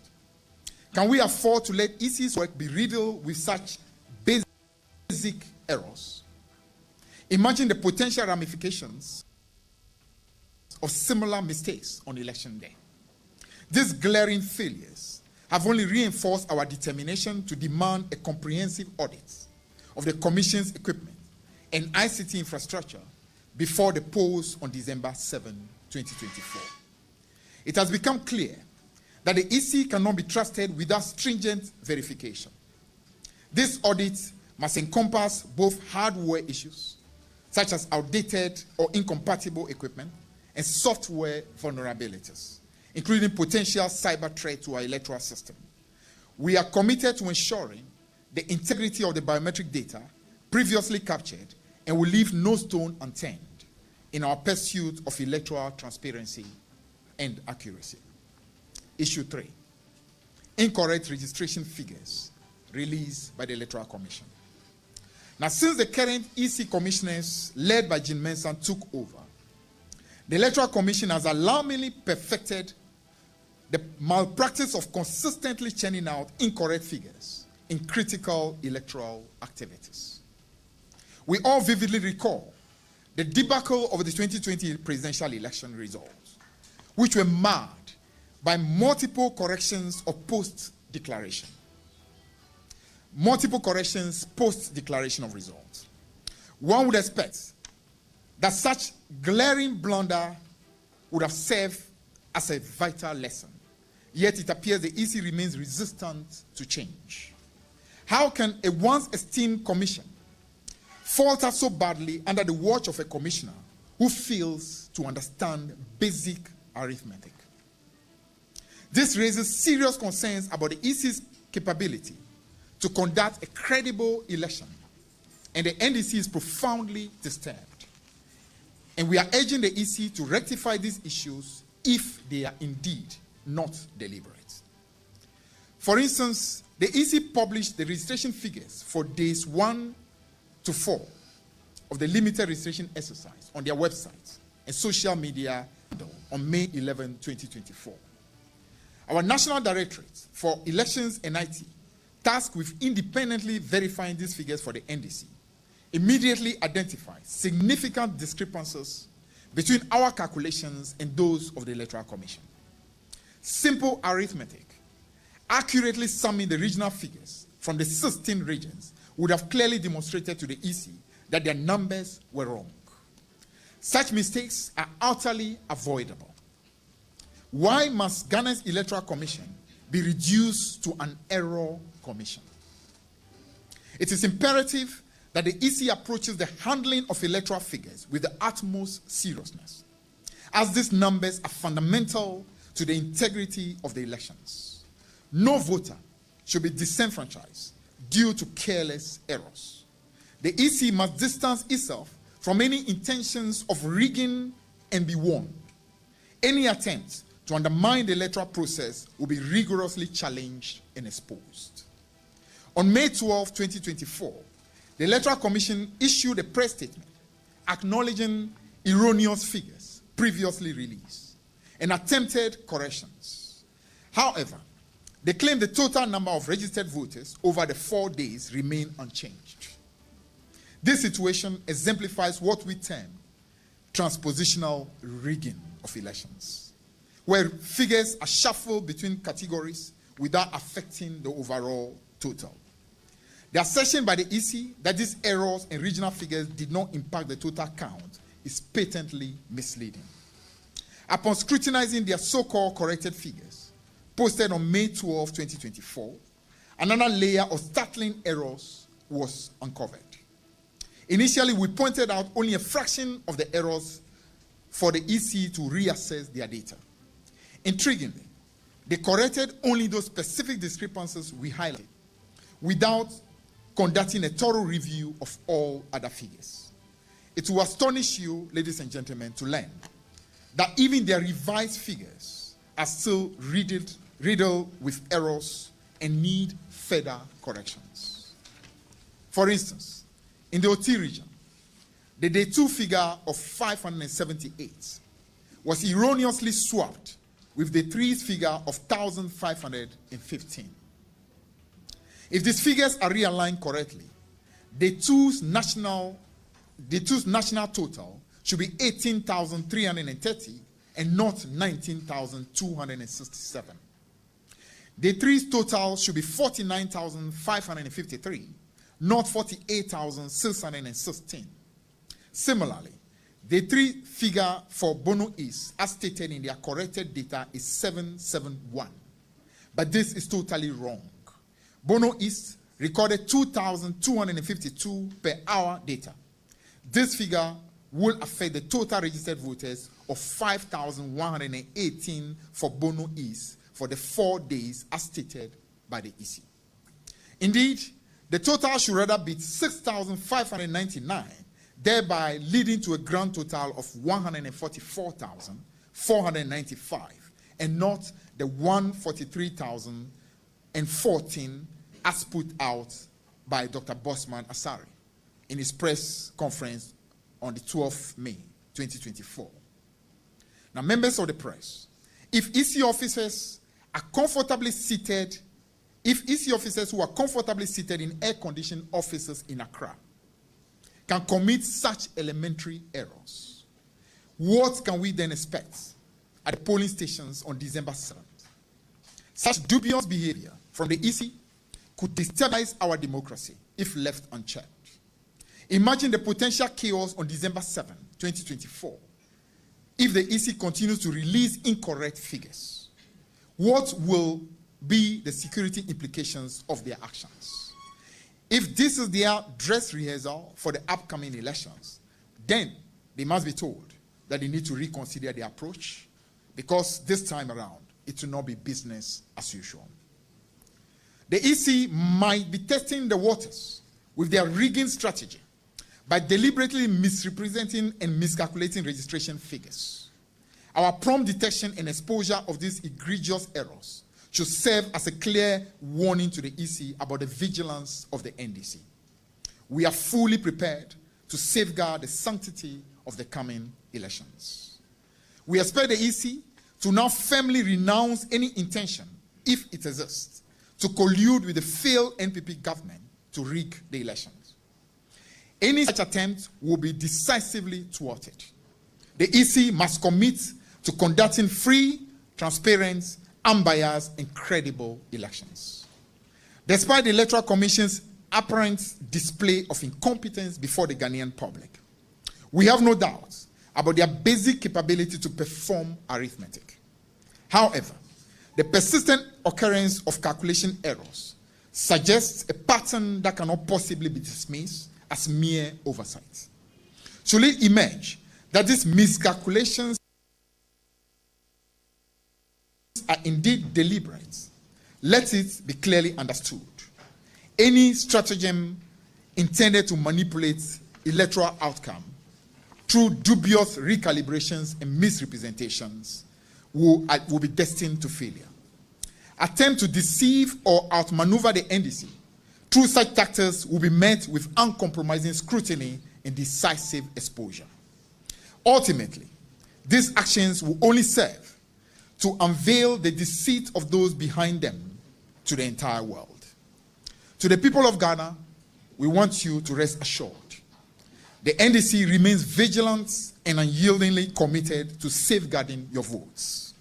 Can we afford to let EC's work be riddled with such basic errors? Imagine the potential ramifications of similar mistakes on election day. These glaring failures have only reinforced our determination to demand a comprehensive audit of the Commission's equipment and ICT infrastructure before the polls on December 7, 2024. It has become clear that the EC cannot be trusted without stringent verification. This audit must encompass both hardware issues, such as outdated or incompatible equipment, and software vulnerabilities, including potential cyber threat to our electoral system. We are committed to ensuring the integrity of the biometric data previously captured and will leave no stone unturned in our pursuit of electoral transparency and accuracy. Issue 3, incorrect registration figures released by the Electoral Commission. Now, since the current EC commissioners led by Jean Mensah took over, the Electoral Commission has alarmingly perfected the malpractice of consistently churning out incorrect figures in critical electoral activities. We all vividly recall the debacle of the 2020 presidential election results, which were marred by multiple corrections of post-declaration. Multiple corrections post-declaration of results. One would expect that such glaring blunder would have served as a vital lesson. Yet it appears the EC remains resistant to change. How can a once esteemed commission falter so badly under the watch of a commissioner who fails to understand basic arithmetic? This raises serious concerns about the EC's capability to conduct a credible election, and the NDC is profoundly disturbed. And we are urging the EC to rectify these issues if they are indeed not deliberate. For instance, the EC published the registration figures for days 1 to 4 of the limited registration exercise on their website and social media on May 11, 2024. Our National Directorate for Elections and IT, tasked with independently verifying these figures for the NDC, immediately identified significant discrepancies between our calculations and those of the Electoral Commission. Simple arithmetic, accurately summing the regional figures from the 16 regions, would have clearly demonstrated to the EC that their numbers were wrong. Such mistakes are utterly avoidable. Why must Ghana's Electoral Commission be reduced to an error commission? It is imperative that the EC approaches the handling of electoral figures with the utmost seriousness, as these numbers are fundamental to the integrity of the elections. No voter should be disenfranchised due to careless errors. The EC must distance itself from any intentions of rigging and be warned. Any attempt to undermine the electoral process will be rigorously challenged and exposed. On May 12, 2024, the Electoral Commission issued a press statement acknowledging erroneous figures previously released and attempted corrections. However, they claim the total number of registered voters over the 4 days remain unchanged. This situation exemplifies what we term transpositional rigging of elections, where figures are shuffled between categories without affecting the overall total. The assertion by the EC that these errors in regional figures did not impact the total count is patently misleading. Upon scrutinizing their so-called corrected figures, posted on May 12, 2024, another layer of startling errors was uncovered. Initially, we pointed out only a fraction of the errors for the EC to reassess their data. Intriguingly, they corrected only those specific discrepancies we highlighted, without conducting a thorough review of all other figures. It will astonish you, ladies and gentlemen, to learn that even their revised figures are still riddled with errors and need further corrections. For instance, in the OT region, the day 2 figure of 578 was erroneously swapped with the threes figure of 1,515. If these figures are realigned correctly, the two's national total should be 18,330 and not 19,267. The three's total should be 49,553, not 48,616. Similarly, the three figure for Bono East, as stated in their corrected data, is 771. But this is totally wrong. Bono East recorded 2,252 per hour data. This figure will affect the total registered voters of 5,118 for Bono East for the 4 days as stated by the EC. Indeed, the total should rather be 6,599, thereby leading to a grand total of 144,495 and not the 143,014 as put out by Dr. Bosman Asari in his press conference on the 12th May 2024. Now, members of the press, if EC officers are comfortably seated, if EC officers who are comfortably seated in air-conditioned offices in Accra can commit such elementary errors, what can we then expect at the polling stations on December 7th? Such dubious behavior from the EC could destabilize our democracy if left unchecked. Imagine the potential chaos on December 7, 2024, if the EC continues to release incorrect figures. What will be the security implications of their actions? If this is their dress rehearsal for the upcoming elections, then they must be told that they need to reconsider their approach, because this time around, it will not be business as usual. The EC might be testing the waters with their rigging strategy by deliberately misrepresenting and miscalculating registration figures. Our prompt detection and exposure of these egregious errors should serve as a clear warning to the EC about the vigilance of the NDC. We are fully prepared to safeguard the sanctity of the coming elections. We expect the EC to now firmly renounce any intention, if it exists, to collude with the failed NPP government to rig the elections. Any such attempt will be decisively thwarted. The EC must commit to conducting free, transparent, unbiased, and credible elections. Despite the Electoral Commission's apparent display of incompetence before the Ghanaian public, we have no doubt about their basic capability to perform arithmetic. However, the persistent occurrence of calculation errors suggests a pattern that cannot possibly be dismissed as mere oversight. Should it emerge that these miscalculations are indeed deliberate, let it be clearly understood. Any stratagem intended to manipulate electoral outcome through dubious recalibrations and misrepresentations will be destined to failure. Attempt to deceive or outmaneuver the NDC through such tactics will be met with uncompromising scrutiny and decisive exposure. Ultimately, these actions will only serve to unveil the deceit of those behind them to the entire world. To the people of Ghana, we want you to rest assured. The NDC remains vigilant and unyieldingly committed to safeguarding your votes.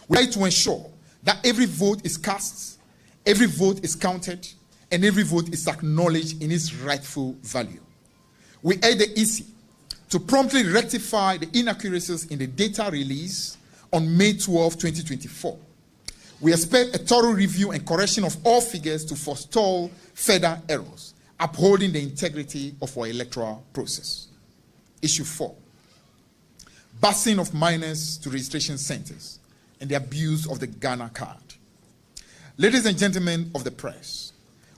We like to ensure that every vote is cast, every vote is counted, and every vote is acknowledged in its rightful value. We urge the EC to promptly rectify the inaccuracies in the data release on May 12, 2024. We expect a thorough review and correction of all figures to forestall further errors, upholding the integrity of our electoral process. Issue 4, busing of minors to registration centers and the abuse of the Ghana card. Ladies and gentlemen of the press,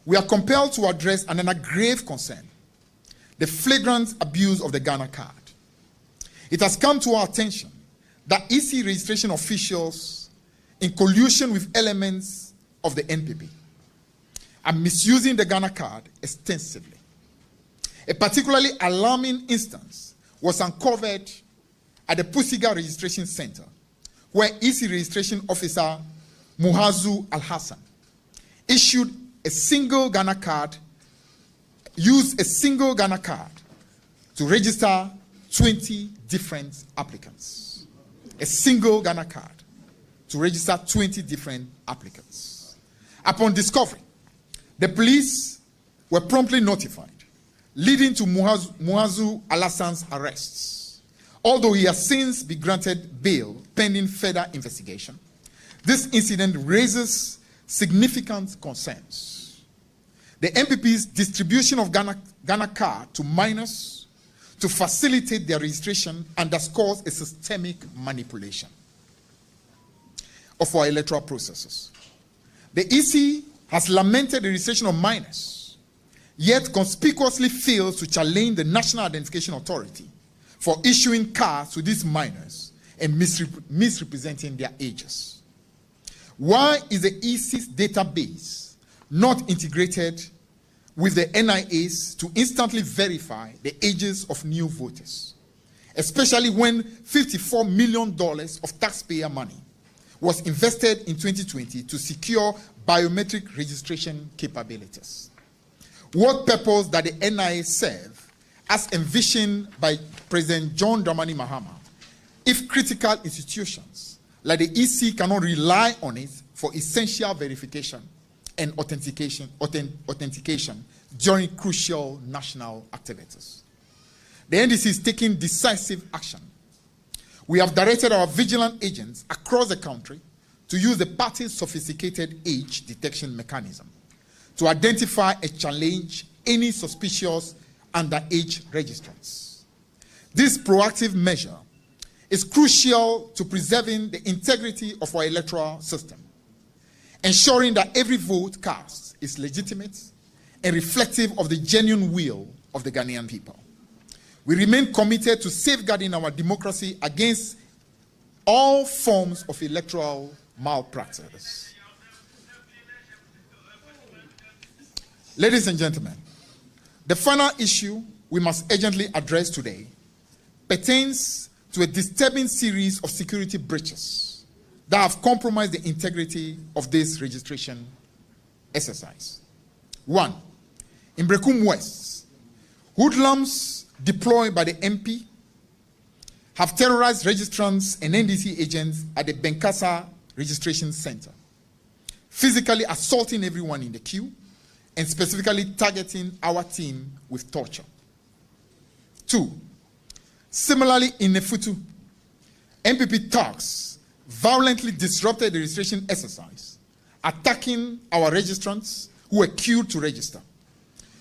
we are compelled to address another grave concern: the flagrant abuse of the Ghana card. It has come to our attention that EC registration officials, in collusion with elements of the NPP, are misusing the Ghana card extensively. A particularly alarming instance was uncovered at the Pusiga Registration Center, where EC registration officer Muhazu Al-Hassan used a single Ghana card to register 20 different applicants. A single Ghana card to register 20 different applicants. Upon discovery, the police were promptly notified, leading to Muhazu Al-Hassan's arrests. Although he has since been granted bail pending further investigation, this incident raises significant concerns. The MPP's distribution of Ghana card to minors to facilitate their registration underscores a systemic manipulation of our electoral processes. The EC has lamented the registration of minors, yet conspicuously fails to challenge the National Identification Authority for issuing cards to these minors and misrepresenting their ages. Why is the EC's database not integrated with the NIA's to instantly verify the ages of new voters, especially when $54 million of taxpayer money was invested in 2020 to secure biometric registration capabilities? What purpose does the NIA serve as envisioned by President John Dramani Mahama if critical institutions like the EC cannot rely on it for essential verification and authentication during crucial national activities? The NDC is taking decisive action. We have directed our vigilant agents across the country to use the party's sophisticated age detection mechanism to identify and challenge any suspicious underage registrants. This proactive measure is crucial to preserving the integrity of our electoral system, ensuring that every vote cast is legitimate and reflective of the genuine will of the Ghanaian people. We remain committed to safeguarding our democracy against all forms of electoral malpractice. Ladies and gentlemen, the final issue we must urgently address today pertains to a disturbing series of security breaches that have compromised the integrity of this registration exercise. 1. In Brekum West, hoodlums deployed by the MP have terrorized registrants and NDC agents at the Benkasa Registration Center, physically assaulting everyone in the queue and specifically targeting our team with torture. 2. Similarly, in Nefutu, MPP thugs violently disrupted the registration exercise, attacking our registrants who were queued to register.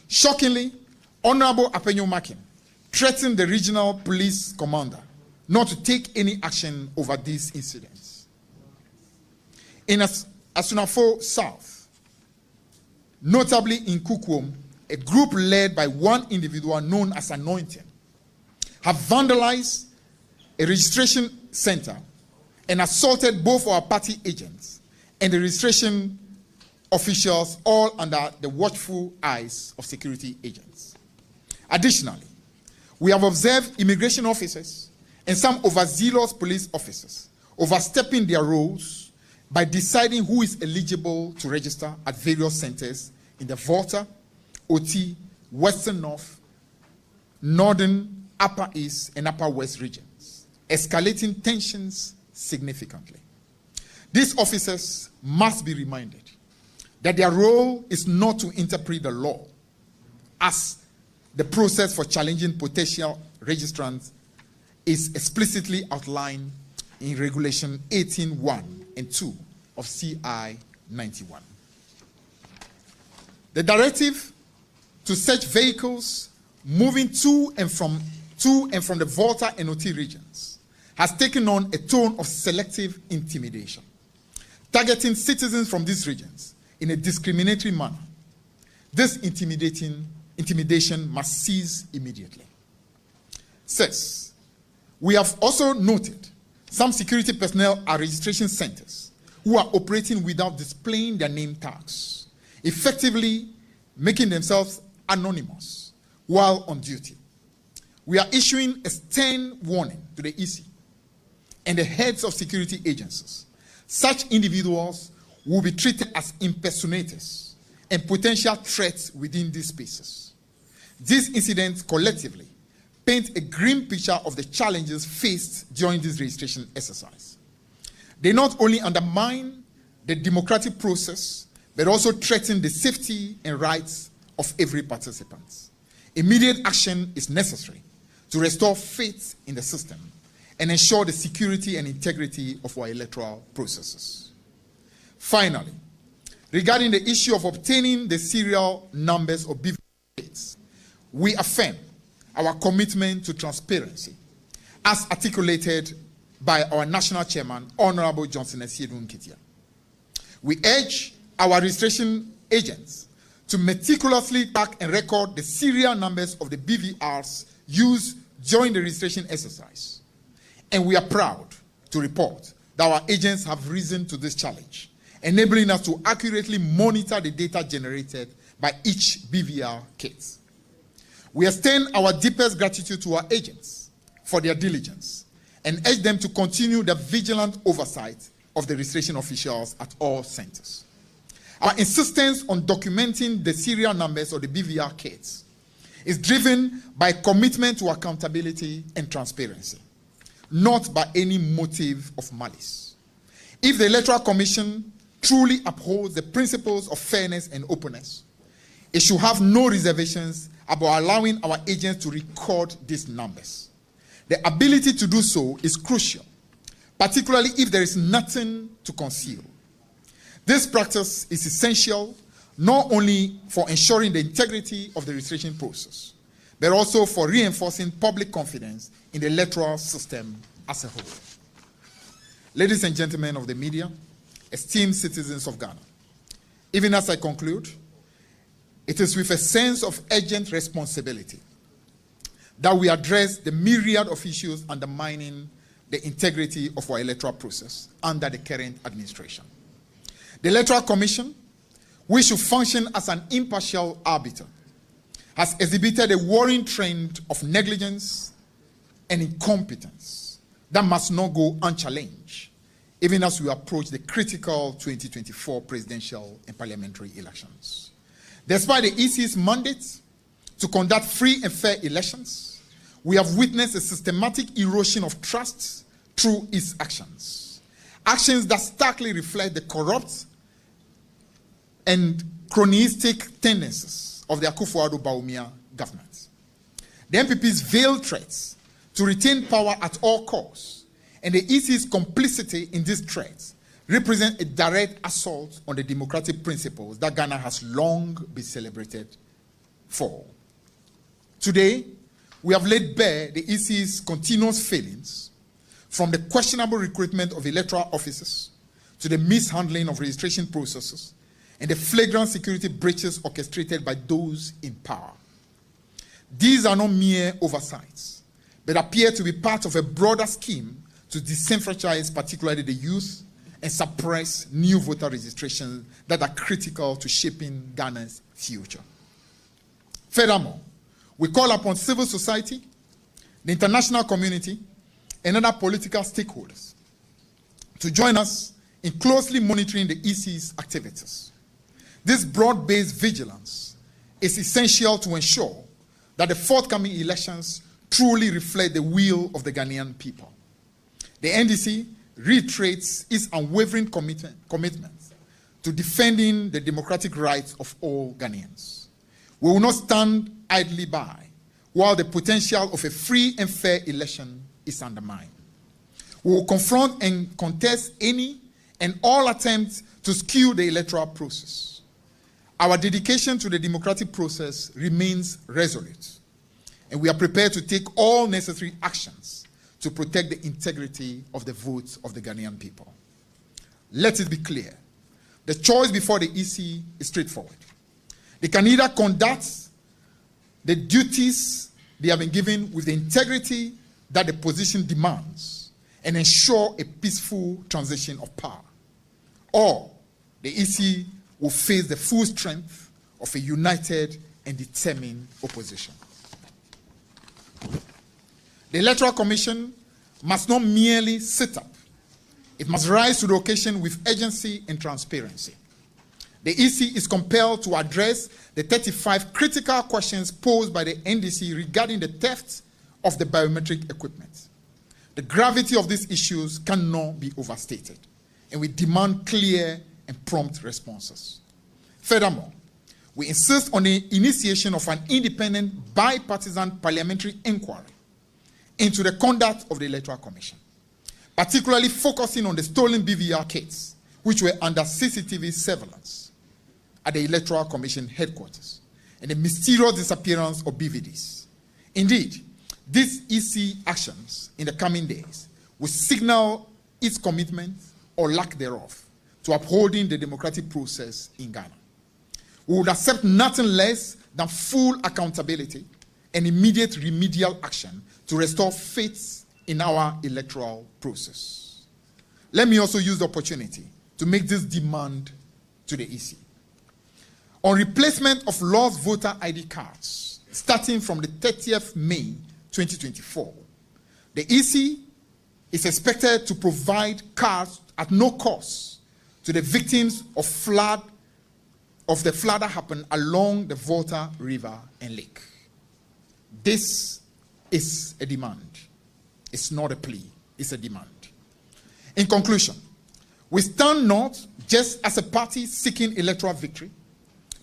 Shockingly, Honorable Apenyo Makin threatened the regional police commander not to take any action over these incidents. In Asunafo South, notably in Kukwom, a group led by one individual known as Anointing have vandalized a registration center and assaulted both our party agents and the registration officials, all under the watchful eyes of security agents. Additionally, we have observed immigration officers and some overzealous police officers overstepping their roles by deciding who is eligible to register at various centers in the Volta, OT, Western North, Northern, Upper East, and Upper West regions, escalating tensions significantly. These officers must be reminded that their role is not to interpret the law, as the process for challenging potential registrants is explicitly outlined in Regulation 18.1 and 2 of CI 91. The directive to search vehicles moving to and from the Volta and OT regions has taken on a tone of selective intimidation, targeting citizens from these regions in a discriminatory manner. This intimidation must cease immediately. 6. We have also noted some security personnel at registration centers who are operating without displaying their name tags, effectively making themselves anonymous while on duty. We are issuing a stern warning to the EC and the heads of security agencies, such individuals will be treated as impersonators and potential threats within these spaces. These incidents collectively paint a grim picture of the challenges faced during this registration exercise. They not only undermine the democratic process, but also threaten the safety and rights of every participant. Immediate action is necessary to restore faith in the system and ensure the security and integrity of our electoral processes. Finally, regarding the issue of obtaining the serial numbers of BVAs, we affirm our commitment to transparency as articulated by our national chairman, Honorable Johnson Esiedun Kitia. We urge our registration agents to meticulously track and record the serial numbers of the BVRs used during the registration exercise. And we are proud to report that our agents have risen to this challenge, enabling us to accurately monitor the data generated by each BVR kit. We extend our deepest gratitude to our agents for their diligence and urge them to continue the vigilant oversight of the registration officials at all centers. Our insistence on documenting the serial numbers of the BVR kits is driven by commitment to accountability and transparency, not by any motive of malice. If the Electoral Commission truly upholds the principles of fairness and openness, it should have no reservations about allowing our agents to record these numbers. The ability to do so is crucial, particularly if there is nothing to conceal. This practice is essential not only for ensuring the integrity of the registration process, but also for reinforcing public confidence in the electoral system as a whole. Ladies and gentlemen of the media, esteemed citizens of Ghana, even as I conclude, it is with a sense of urgent responsibility that we address the myriad of issues undermining the integrity of our electoral process under the current administration. The Electoral Commission, which should function as an impartial arbiter, has exhibited a worrying trend of negligence and incompetence that must not go unchallenged, even as we approach the critical 2024 presidential and parliamentary elections. Despite the EC's mandate to conduct free and fair elections, we have witnessed a systematic erosion of trust through its actions. Actions that starkly reflect the corrupt and cronyistic tendencies of the Akufo-Addo Bawumia government. The MPP's veiled threats to retain power at all costs and the EC's complicity in these threats represent a direct assault on the democratic principles that Ghana has long been celebrated for. Today, we have laid bare the EC's continuous failings, from the questionable recruitment of electoral officers to the mishandling of registration processes and the flagrant security breaches orchestrated by those in power. These are not mere oversights, but appear to be part of a broader scheme to disenfranchise particularly the youth and suppress new voter registrations that are critical to shaping Ghana's future. Furthermore, we call upon civil society, the international community, and other political stakeholders to join us in closely monitoring the EC's activities. This broad-based vigilance is essential to ensure that the forthcoming elections truly reflect the will of the Ghanaian people. The NDC reiterates its unwavering commitment to defending the democratic rights of all Ghanaians. We will not stand idly by while the potential of a free and fair election is undermined. We will confront and contest any and all attempts to skew the electoral process. Our dedication to the democratic process remains resolute, and we are prepared to take all necessary actions to protect the integrity of the votes of the Ghanaian people. Let it be clear, the choice before the EC is straightforward. They can either conduct the duties they have been given with the integrity that the position demands and ensure a peaceful transition of power, or the EC will face the full strength of a united and determined opposition. The Electoral Commission must not merely sit up. It must rise to the occasion with urgency and transparency. The EC is compelled to address the 35 critical questions posed by the NDC regarding the theft of the biometric equipment. The gravity of these issues cannot be overstated, and we demand clear and prompt responses. Furthermore, we insist on the initiation of an independent bipartisan parliamentary inquiry into the conduct of the Electoral Commission, particularly focusing on the stolen BVR kits, which were under CCTV surveillance at the Electoral Commission headquarters, and the mysterious disappearance of BVDs. Indeed, these EC actions in the coming days will signal its commitment or lack thereof to upholding the democratic process in Ghana. We would accept nothing less than full accountability and immediate remedial action to restore faith in our electoral process. Let me also use the opportunity to make this demand to the EC. On replacement of lost voter ID cards, starting from the 30th May 2024, the EC is expected to provide cards at no cost to the victims of the flood that happened along the Volta River and Lake. This is a demand. It's not a plea, it's a demand. In conclusion, we stand not just as a party seeking electoral victory,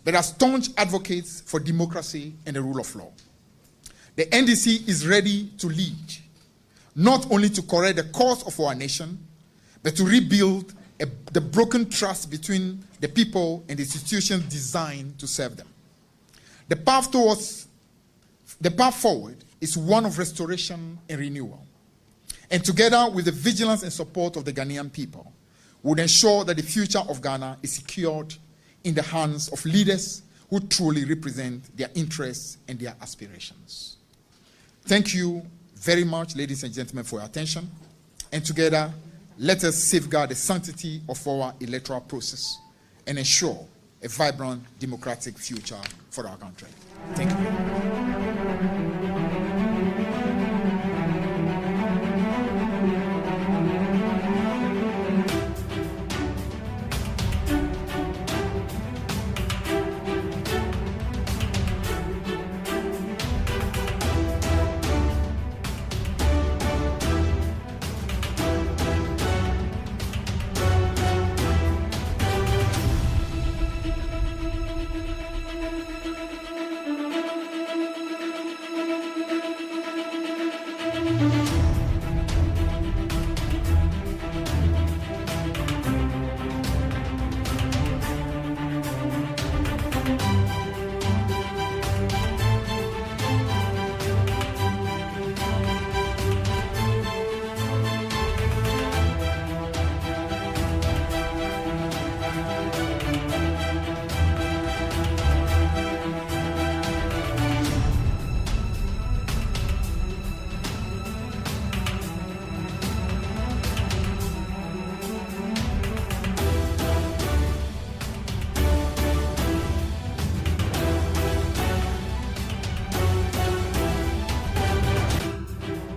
but as staunch advocates for democracy and the rule of law. The NDC is ready to lead, not only to correct the course of our nation, but to rebuild the broken trust between the people and the institutions designed to serve them. The path forward is one of restoration and renewal. And together with the vigilance and support of the Ghanaian people, would ensure that the future of Ghana is secured in the hands of leaders who truly represent their interests and their aspirations. Thank you very much, ladies and gentlemen, for your attention. And together, let us safeguard the sanctity of our electoral process and ensure a vibrant democratic future for our country. Thank you.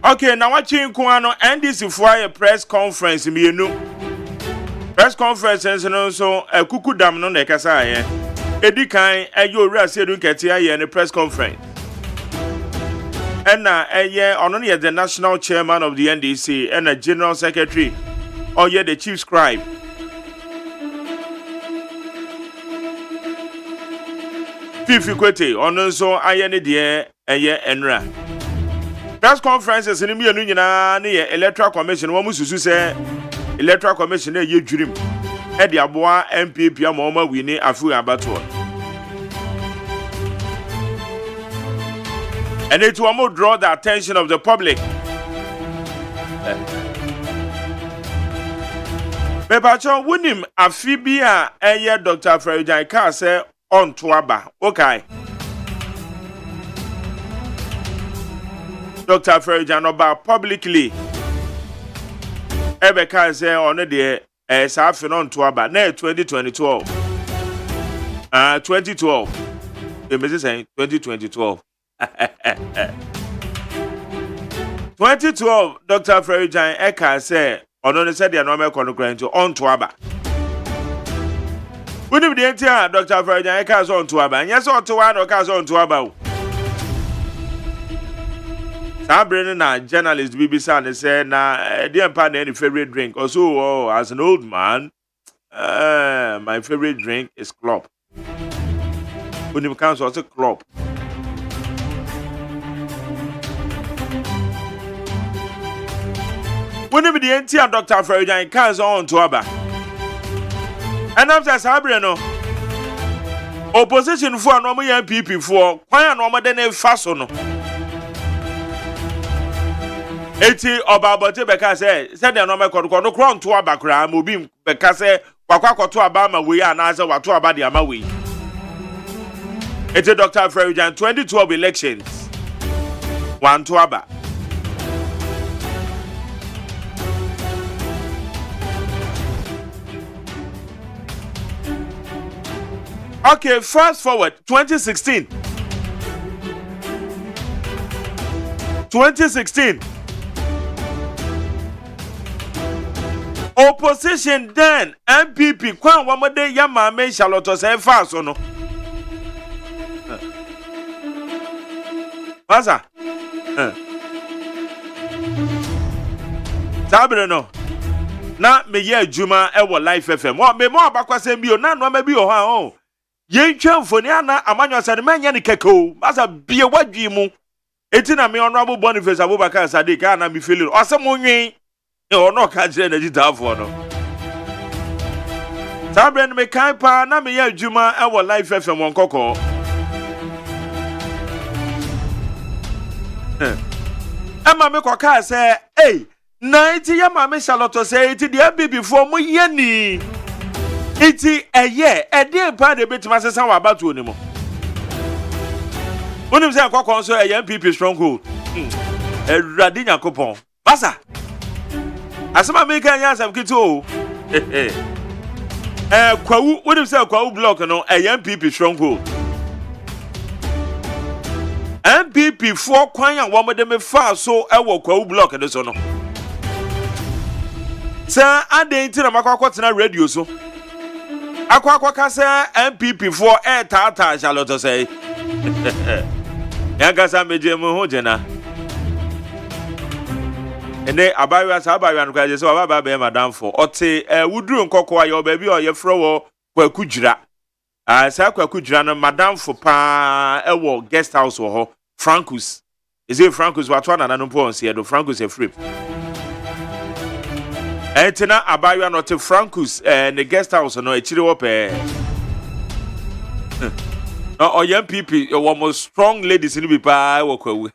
Okay, now watching Kuano NDC for a press conference mienu. Press conference and so a kuku dam no nekasa ye. Edi kan ayo ura sedun ketia ye ne press conference. And na ono ne the national chairman of the NDC and a general secretary or ye the chief scribe. Fifi kwete ono so aye ne de eye enra. Press conferences in the nyina na electoral commission wo mususu se electoral commission ye dwurim e de aboa MPP amoma wini afu abato and it will draw the attention of the public. Bebacho wunim afibia eye Dr. Frejan ka se on to aba okay. Dr. Frejan Oba publicly Ebeka say on the Safi on to about 2012. 2012. The message saying 2012. 2012 Dr. Frederick Eka say ono ne said the normal congress on to aba. We need the entire Dr. Frederick Eka on to aba. Yes on to one or on to aba. Sabrina na journalist BBC and say na dear partner any favorite drink. Also as an old man, my favorite drink is club. When it comes to a club. When the entire Dr. Frederick Eka on to aba. And after Sabrina, opposition for no more MPP for why no more than a fasono. Eti obabote beka say the normal kodko no kron to abakra mobi beka say kwakwa to abama we anaze wato abade ama we. Eti Dr. Frederick 2012 elections one to aba. Okay, fast forward 2016. 2016. Opposition then MPP kwan wamade yama me Charlotte say fast no. Masa. Sabre no. Na me ye adwuma e wo Life FM. Mo me mo abakwasem bi o na no ma bi o ha o. Ye twamfoni ana amanyo sade manya ne keko. Masa bie wadwi mu. Eti na me honorable Boniface Abubakar Sadiq ana me feel o se mo nwen. O no ka jere na jitafo no. Sabre no me kai pa na me ye adwuma e wo Life FM wonkoko. Emma me koka say, "Hey, 90 ya ma me Charlotte say iti de abi before mo ye ni." Iti eye de pa de betima sesan wa batu oni mo. Onim say akwa so eye MPP stronghold. Erade Yakopon. Basa. Asema me kan yan sam kito. Kwawu onim say kwawu block no eye MPP stronghold. MPP 4 kwan yan wo de me fa so e wo kwawu block de so no. Sa ade nti na makwa radio so. Akwa kasa MPP 4 tata Charlotte say. Ya kasa meje mu ho jena. Ene abawa sa abawa no kwaje so baba be madam for. Ote wuduru nkoko aye obabi o ye fro wo kwakudwira. Sa kwakudwira no madam for pa e wo guest house wo ho. Francus. Is it Francus what one na no po on se do Francus e free. Etina abawa no te Francus the guest house no echire wo pe. No young people one more strong ladies in bi pa wo kwawu.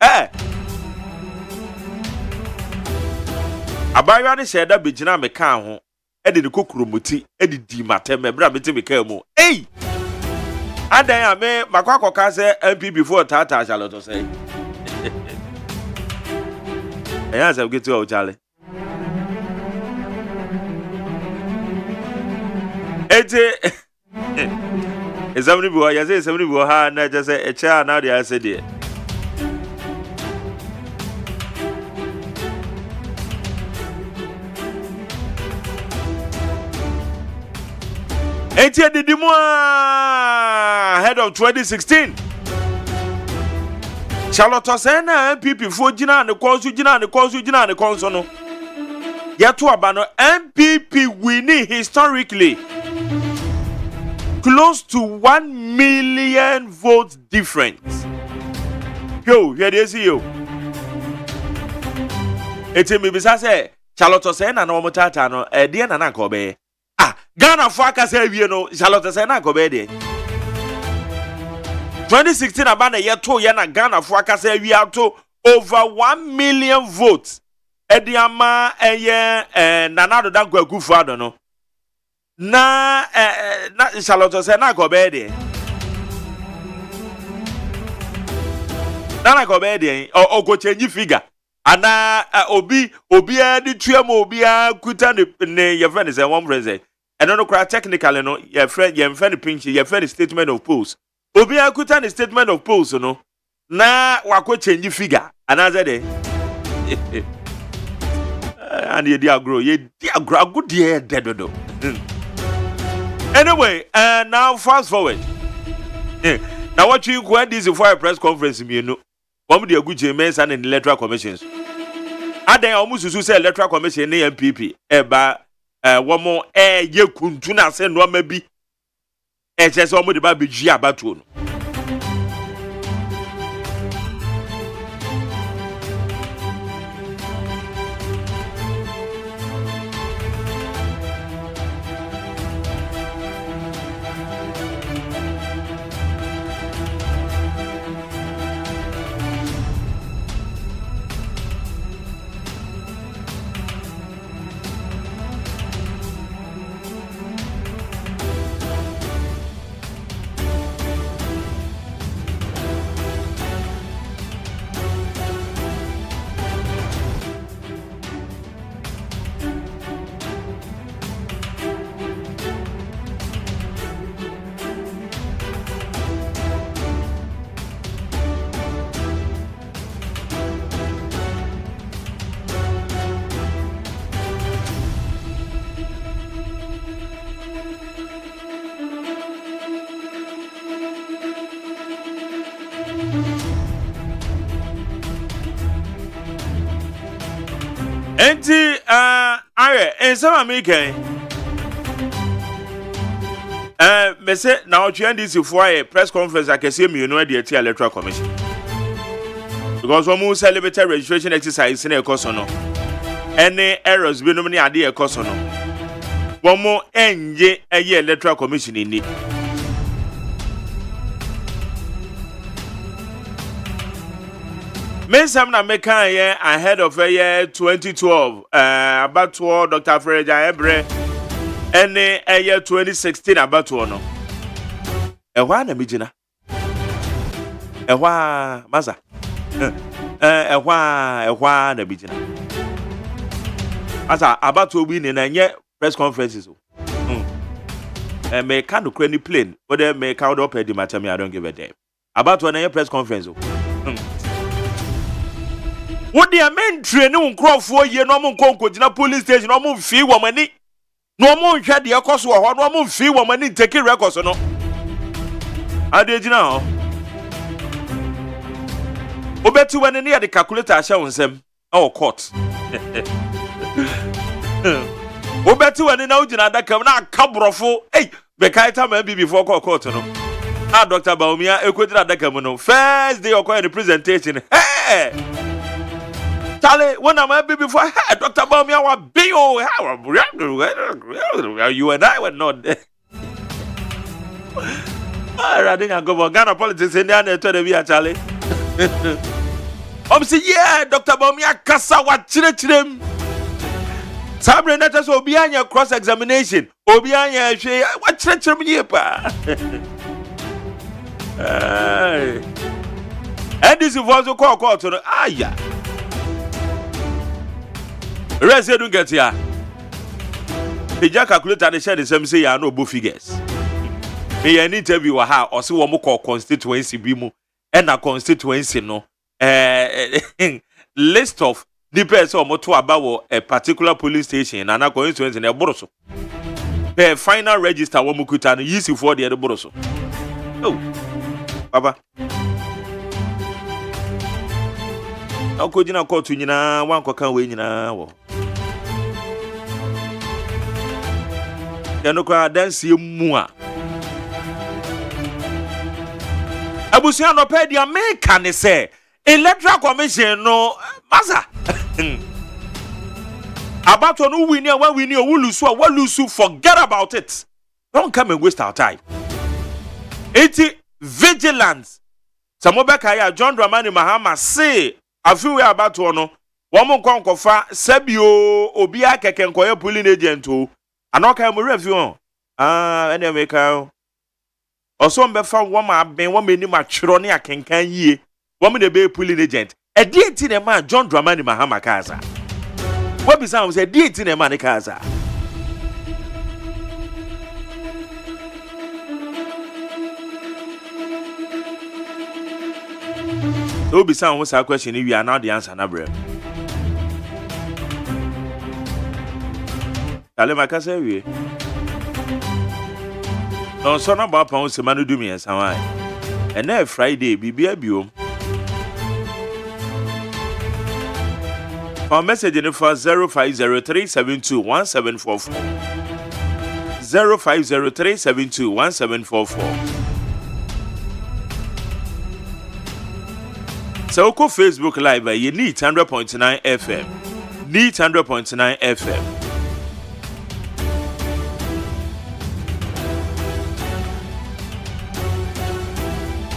Abawa ne sheda begina me kan ho. E de kokromoti e di matem me bra me te me kan mu. Hey! Adan ya me makwakoka se MPP for tata Charlotte say. Eya se get to Charlie. Ete somebody boy, I say somebody boy ha na just say a chair now they say there. Ete did more head of 2016. Charlotte Sena MPP for Gina and the Consul Gina and the Consul Gina and the Consono. Yet to abano MPP winning historically. Close to 1 million votes difference. Yo, here they see you. Ete me bisa say Charlotte Sena no mo tata no de na na ko be. Ghana for aka say wie no Charlotte Sena ko be de. 2016 abana ye to ye na Ghana for aka say wie ato over 1 million votes. Edi ama eye Nanado Dankwa Akufo-Addo no. Na Charlotte Sena ko be de. Na ko be de o go change figure. Ana obi a di tuam obi a kuta ne your friend say one friend. And no cry technically no your friend pinch your friend statement of polls. Obi a kuta ne statement of polls no. Na wako change figure. Another day. And ye dear grow, good dear dead. Anyway, now fast forward. Now what you quite this for a press conference, you know. One of the good James and electoral commissions. I then almost to say electoral commission MPP. One more ye kuntuna send one maybe. Just almost the baby Giabatun. Enti aye en sama meke me say na o twen this for a press conference akese mi no e dey electoral commission because we celebrated registration exercise in ekoso no any errors bi no me ade ekoso no wo mo enje eye electoral commission ni Mensam na meka ye ahead of year 2012 about Dr. Freja Ebre ene year 2016 about no ehwa na mijina ehwa maza ehwa na mijina asa about obi ni na nye press conferences me can do any plane but me count up the matter me I don't give a damn about one press conference What the men train on crop for ye no mon conco police station no mon fee woman no mon hwɛ de ekoso ho no mon fee woman take records no adegina ho obeti wani ne de calculator ahye wonsem e court obeti wani na ugina adaka na akabrofo be kai time be before court no Dr. Baumia ekodira adaka mu no first day of the presentation Charlie, when I'm before Dr. Baumia was big old you and I were not there. I think go for Ghana politics in there to the Charlie. Say, yeah, Dr. Baumia Kasa what chilem. Sabre Natas Obianya cross examination. Obianya what chilem yepa. And this is also called to the yeah. Rest don't get here. The jack calculator they share the same say ya no both figures. Me an interview ha or see one more constituency bimu and a constituency no list of the person or to about a particular police station and a constituency in a boroso. The final register one mukuta and easy for the other boroso. Oh, Baba. Ako jina ko tu nyina wan ko kan we nyina wo yano kwa dance mu a abusia no pe dia make ne say electoral commission no masa about no win here when we need we lose forget about it. Don't come and waste our time. 80 vigilance Samobeka ya John Dramani Mahama say afi we about no woman konkofa sabio obi akeke nkoye polling agent o anoka mo review ene meka oso mbefa woma aben woma ni matwero ne akenkan yie woma de be polling agent e die ti ne ma John Dramani Mahama kaza what be sound say die ti ne ma ne kaza so be sound was a question if you are now the answer na bro Tale makasa wie. No so na ba pa o se manu dumi ensa wan. Ena Friday bibia biom. Our message in for 0503721744. 0503721744. So go Facebook Live you need 100.9 FM. Need 100.9 FM.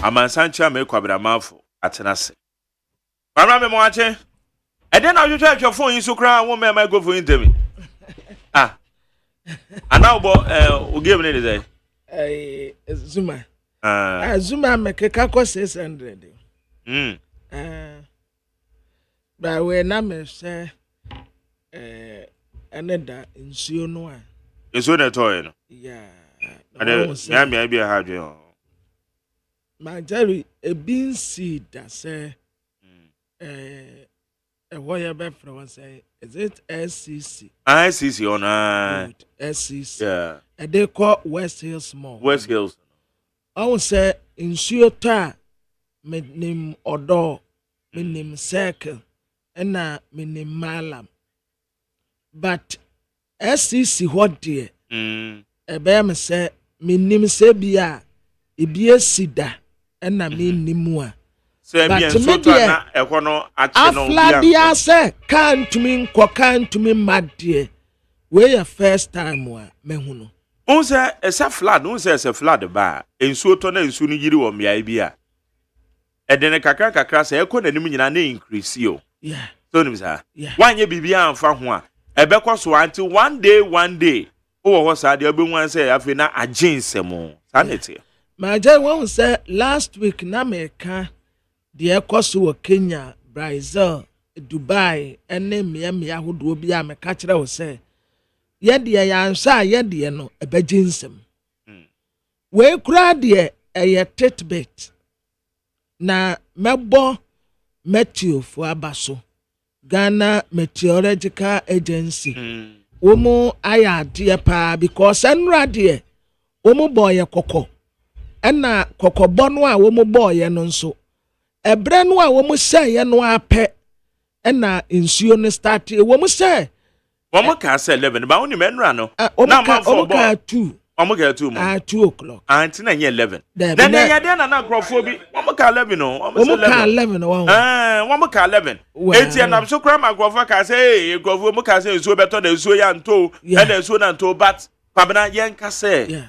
Amansancha me kwabra mafo atenase. Mama me mo ache. And then you try your phone in Sukra, one man might go for interview. Ah, and now, we'll give me the day. Zuma. Zuma make a kako 600. But when I'm say, another in Sionoa. It's on a toy. Yeah. And then, maybe I had you. My Jerry, a bean seed that say, a wire back from say, is it SCC? SCC on SCC. Yeah. And they call West Hills Mall. West Hills. I would say in Shiota, me name Odo, me name Circle, and me name Malam. But SCC what dear? A bear say, me name Sebia, Ibia Sida, and I mean Nimua. But media, Afladia say, can't mean cocan to me, mad dear. Where your first time were, Mehuno. Unse, a flood, unse as a flood bar, and so tona and soon you on me idea. And then a kakaka say, I couldn't even increase you. Yeah. So, yeah. 1 year Bibia from one. A beckos until one day. Oh, what's that? The one say, I've been a jeans more. Sanity. My dear one said last week, Nameka. The Ekosu Kenya, Brazil, Dubai, and Miami, I would be a catcher will say. Yet the answer, yet the no, a bejinsem. We cried ye a titbit. Na mebo Matthew for Abaso, Ghana Meteorological Agency. Omo aya dear pa because enra dear. Omo boy a coco. Enna coco bonwa omo boy and so. Ebre no a wo mo say ye no apɛ na nsuo no start wo mo say wo mo ka say 11 ba woni menra no na ma for 2 omo ka 2 mo 2 o'clock anti na nye 11 then ya de na krofo bi wo mo ka 11 no wo mo 11 no wo mo ka 11 enti na so kra ma krofo ka say krofo mo ka say nsuo beto na nsuo ya nto na nsuo na nto but kwabena ye nka say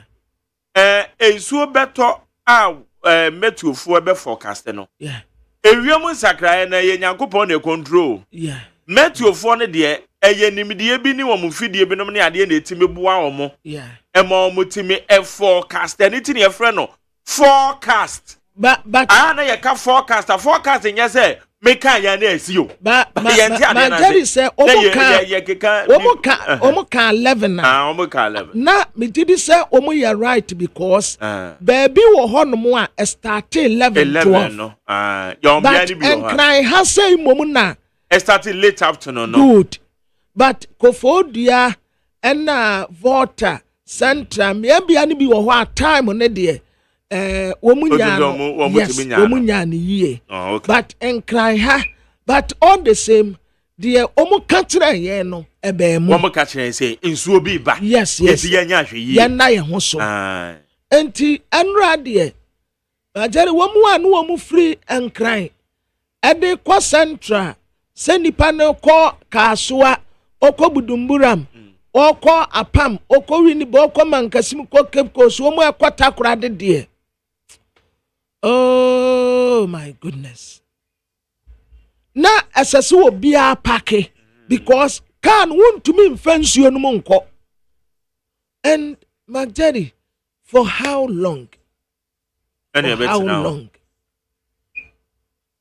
nsuo beto a metuofo be forecast no yeah ewiam sakra na ye nyankopon na control yeah metuofo no de eye nimdie bi ni wo mfidie bi no ne ade na etime bua wo mo yeah ma wo timi forecast anything ye frɛ no forecast but na ye ka forecast nya say me kan ya na asio but Jerry say omo ka 11 na omo ka 11 na me did say omo you right because baby wo hono a start 11 no your but and cry has say mom na start late afternoon no good but Kofodia and Volta Central me bia ni bi wo ho time ne de womunya ni ye but enkran ha but all the same the omu katre ye no ebe mu womu katre say nsuo bi ba yes ye nya hwe yi ye na ye ho so enti enra de ajere womu anu womu free enkran ede ko central senipa ne ko kasoa okobudumburam oko apam okowini bo ko mankasim ko kepko so womu akota kura de oh my goodness. Na asase obi a pake because can want to mean fancy on monko. And Magdari, for how long? How long?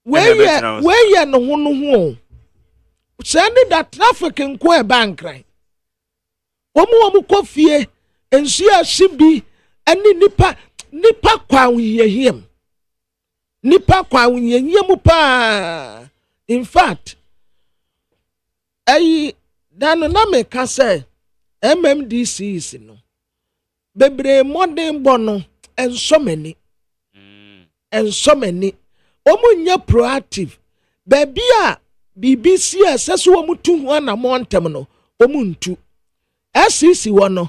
Where you no one sending that traffic in Kwe Bank right? Omu kofie and see a shibi and nipa kwa him. Nipa kwa unyenye mu pa in fact dano na me ka say MMDCs no bebre modern bono and so many omunya proactive baby a BBC aseso omutu ho na montem no omuntu SCC wono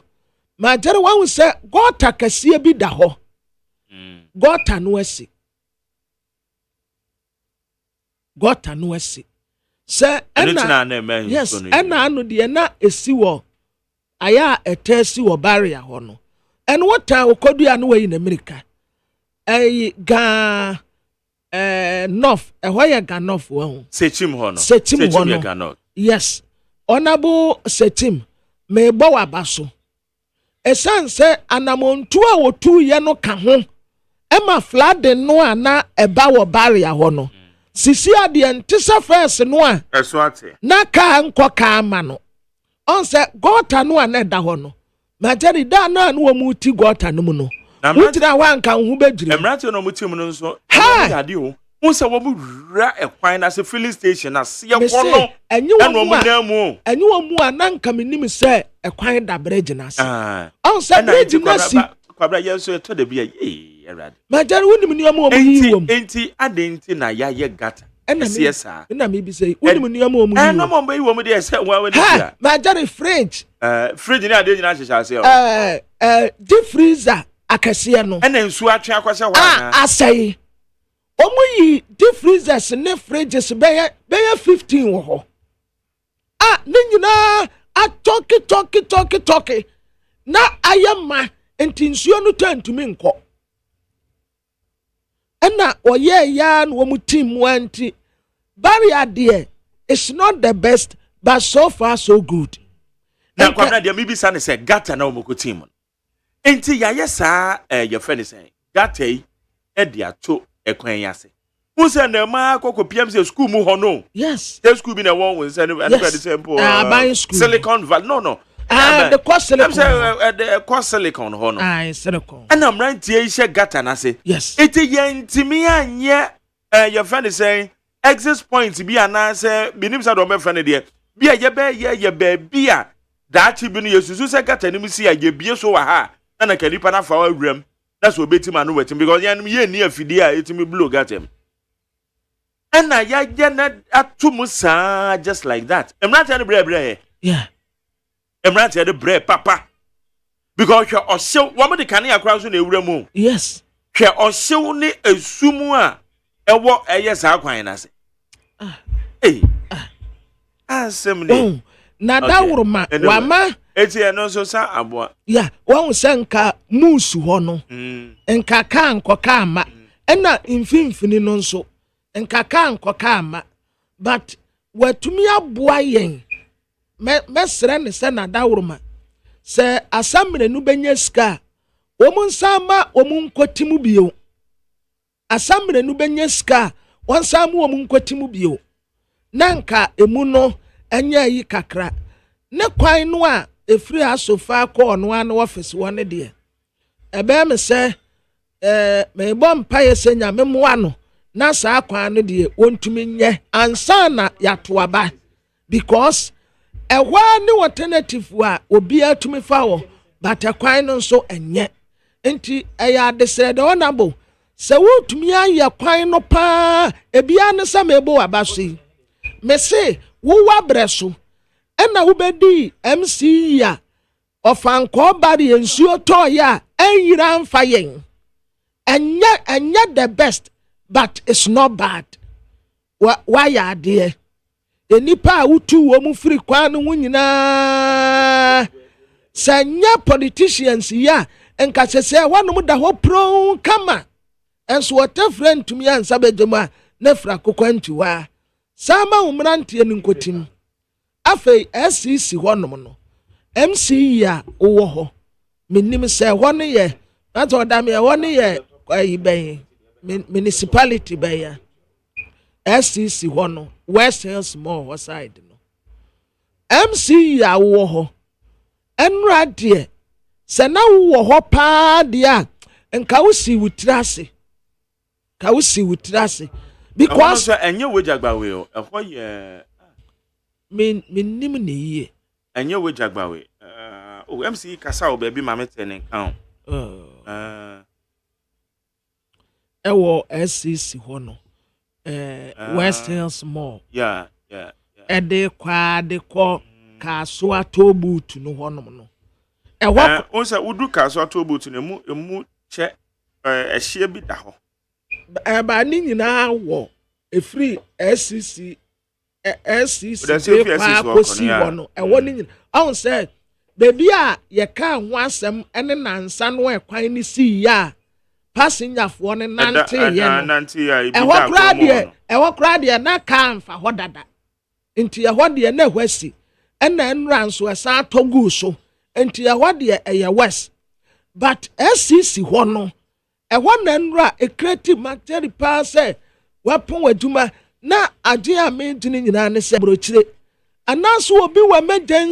ma jere wan se gota kase bi da ho gota no asi se ena yes ena anu de na esi wo aya etesi wo barrier ho no en wota okodu anu we in America ga north ehoya ga north wo sechim ho no yes honorable setim me bo wabaso esanse anamontu a wotu ye no ka ho ema flood no ana eba wo barrier ho no sisi ade ntisa first no a eswate na ka nko ka ama no onse gota no ana da ho no majari da na no mu ti gota no mu no wutina wanka hu bejire emrate no mu ti mu no nso ade o unse wo mu ra ekwan na se filling station na se ye kono enyi wo mu ananka menim se ekwan da bridge na se onse bridge na si kwabra yeso to de bia erade majari wonim ni omo yi wom enti adenti na ya ye gata esa na me bi say wonim ni omo yi no mo mba yi wom de se wa dia majari fridge ni ade nyina hyehyase o deep freezer akase no ena nsu atwe akwase ho ana asai omuyi deep freezers ne fridges be 15 wo ho ne nyina atoki na ayama enti nsuo no tantumi nko ena oye ya no mu team wanti barrier there is not the best but so far so good na kwamna dia mi bisa ne se gata na omoko team enti ya yesa ye friend say gata yi e dia to ekwan yase unse na ma kokko PMC school mu ho no yes the school bi na won won say the simple Silicon Valley no the cost silicon the cost silicon ho no silicon and am rantie she gata na say yes eti yentimi anye your friend is saying exit point bi ana say binim say do me friend there bi ye be bia that bi no yesusu say gata ni mu si ye bie so wa ha na kalipa na fa awram that's what betima no wetin because ye ni afidi a etimi blow gatem and na ya na atumu sa just like that emrata ni bre yeah emrata ni bre papa because hwe ohyew wo me de kane akra so na ewura mu yes hwe ohyew ni esumu a ewo eye sa kwan na se asem ni na dawuruma wama eti eno so sa aboa ya won se nka musu ho no nka ka nkoka ama ena mfimfini no nso nka ka nkoka ama but watumi aboa yen mesre ne se na dawuruma se asamre nu benya ska omun sama omun kotimu bio asamre nu benya ska won sama omun kotimu bio nanka emu no enya yi kakra ne kwan no a efiri asofa ko no an office won de ebe me se me bom paye se nya me moa no na sa kwan no de wontumi nye ansa na yatoaba because ewa ne alternative wa obi atumi fa wo but kwan no so enye enti eya desere de onabo se wotumi aye kwan no pa ebia ne sa mebo abaso me se wo wa breso ena wo bedi MC ya ofanko bari ensuo to ya enyira mfa yen enya the best but it's not bad why ya de enipa utu wo mu free kwan no nyina sanya politicians ya enka sese wanum da ho pro kama enso water friend to me ansa bejema na fra kokwantiwa sama umrantie ni nkotim afei SCC honom no MC ya wo ho menim se ho ne ye that odam ye ho ne ye ayiben municipality be ya SCC hono West Hills Mall side no MC ya wo ho enra de se na wo ho pa de a nka wo si wutrase ka wo si wutrase because enye wejagbawe o ehọ ye min nim ne yie enye wejagbawe Oh, MC kasa o baby mama tene kan. Ewo SCC ho no. West Hills Mall. Yeah. Ede kwa de ko kaso atobutu no ho no. Ewo onse udu kaso atobutu no emu che ehie bi da ho. Ba ni nyina wo efri SCC kwa kosi ho no. Ewo ni nyina. On say baby a ye ka ho asem ene nansa no ekwan ni si ya passenger fo ne nante ye no. Ewo kra de na ka mfa ho dada. Nti eho de na hwasi ena enra nso esa togu so. Nti eho de eye west. But SCC ho no eho na enra a creative material pa say wapon waduma na ade a me ntini nyina ne se brochire anaso obi wa mejen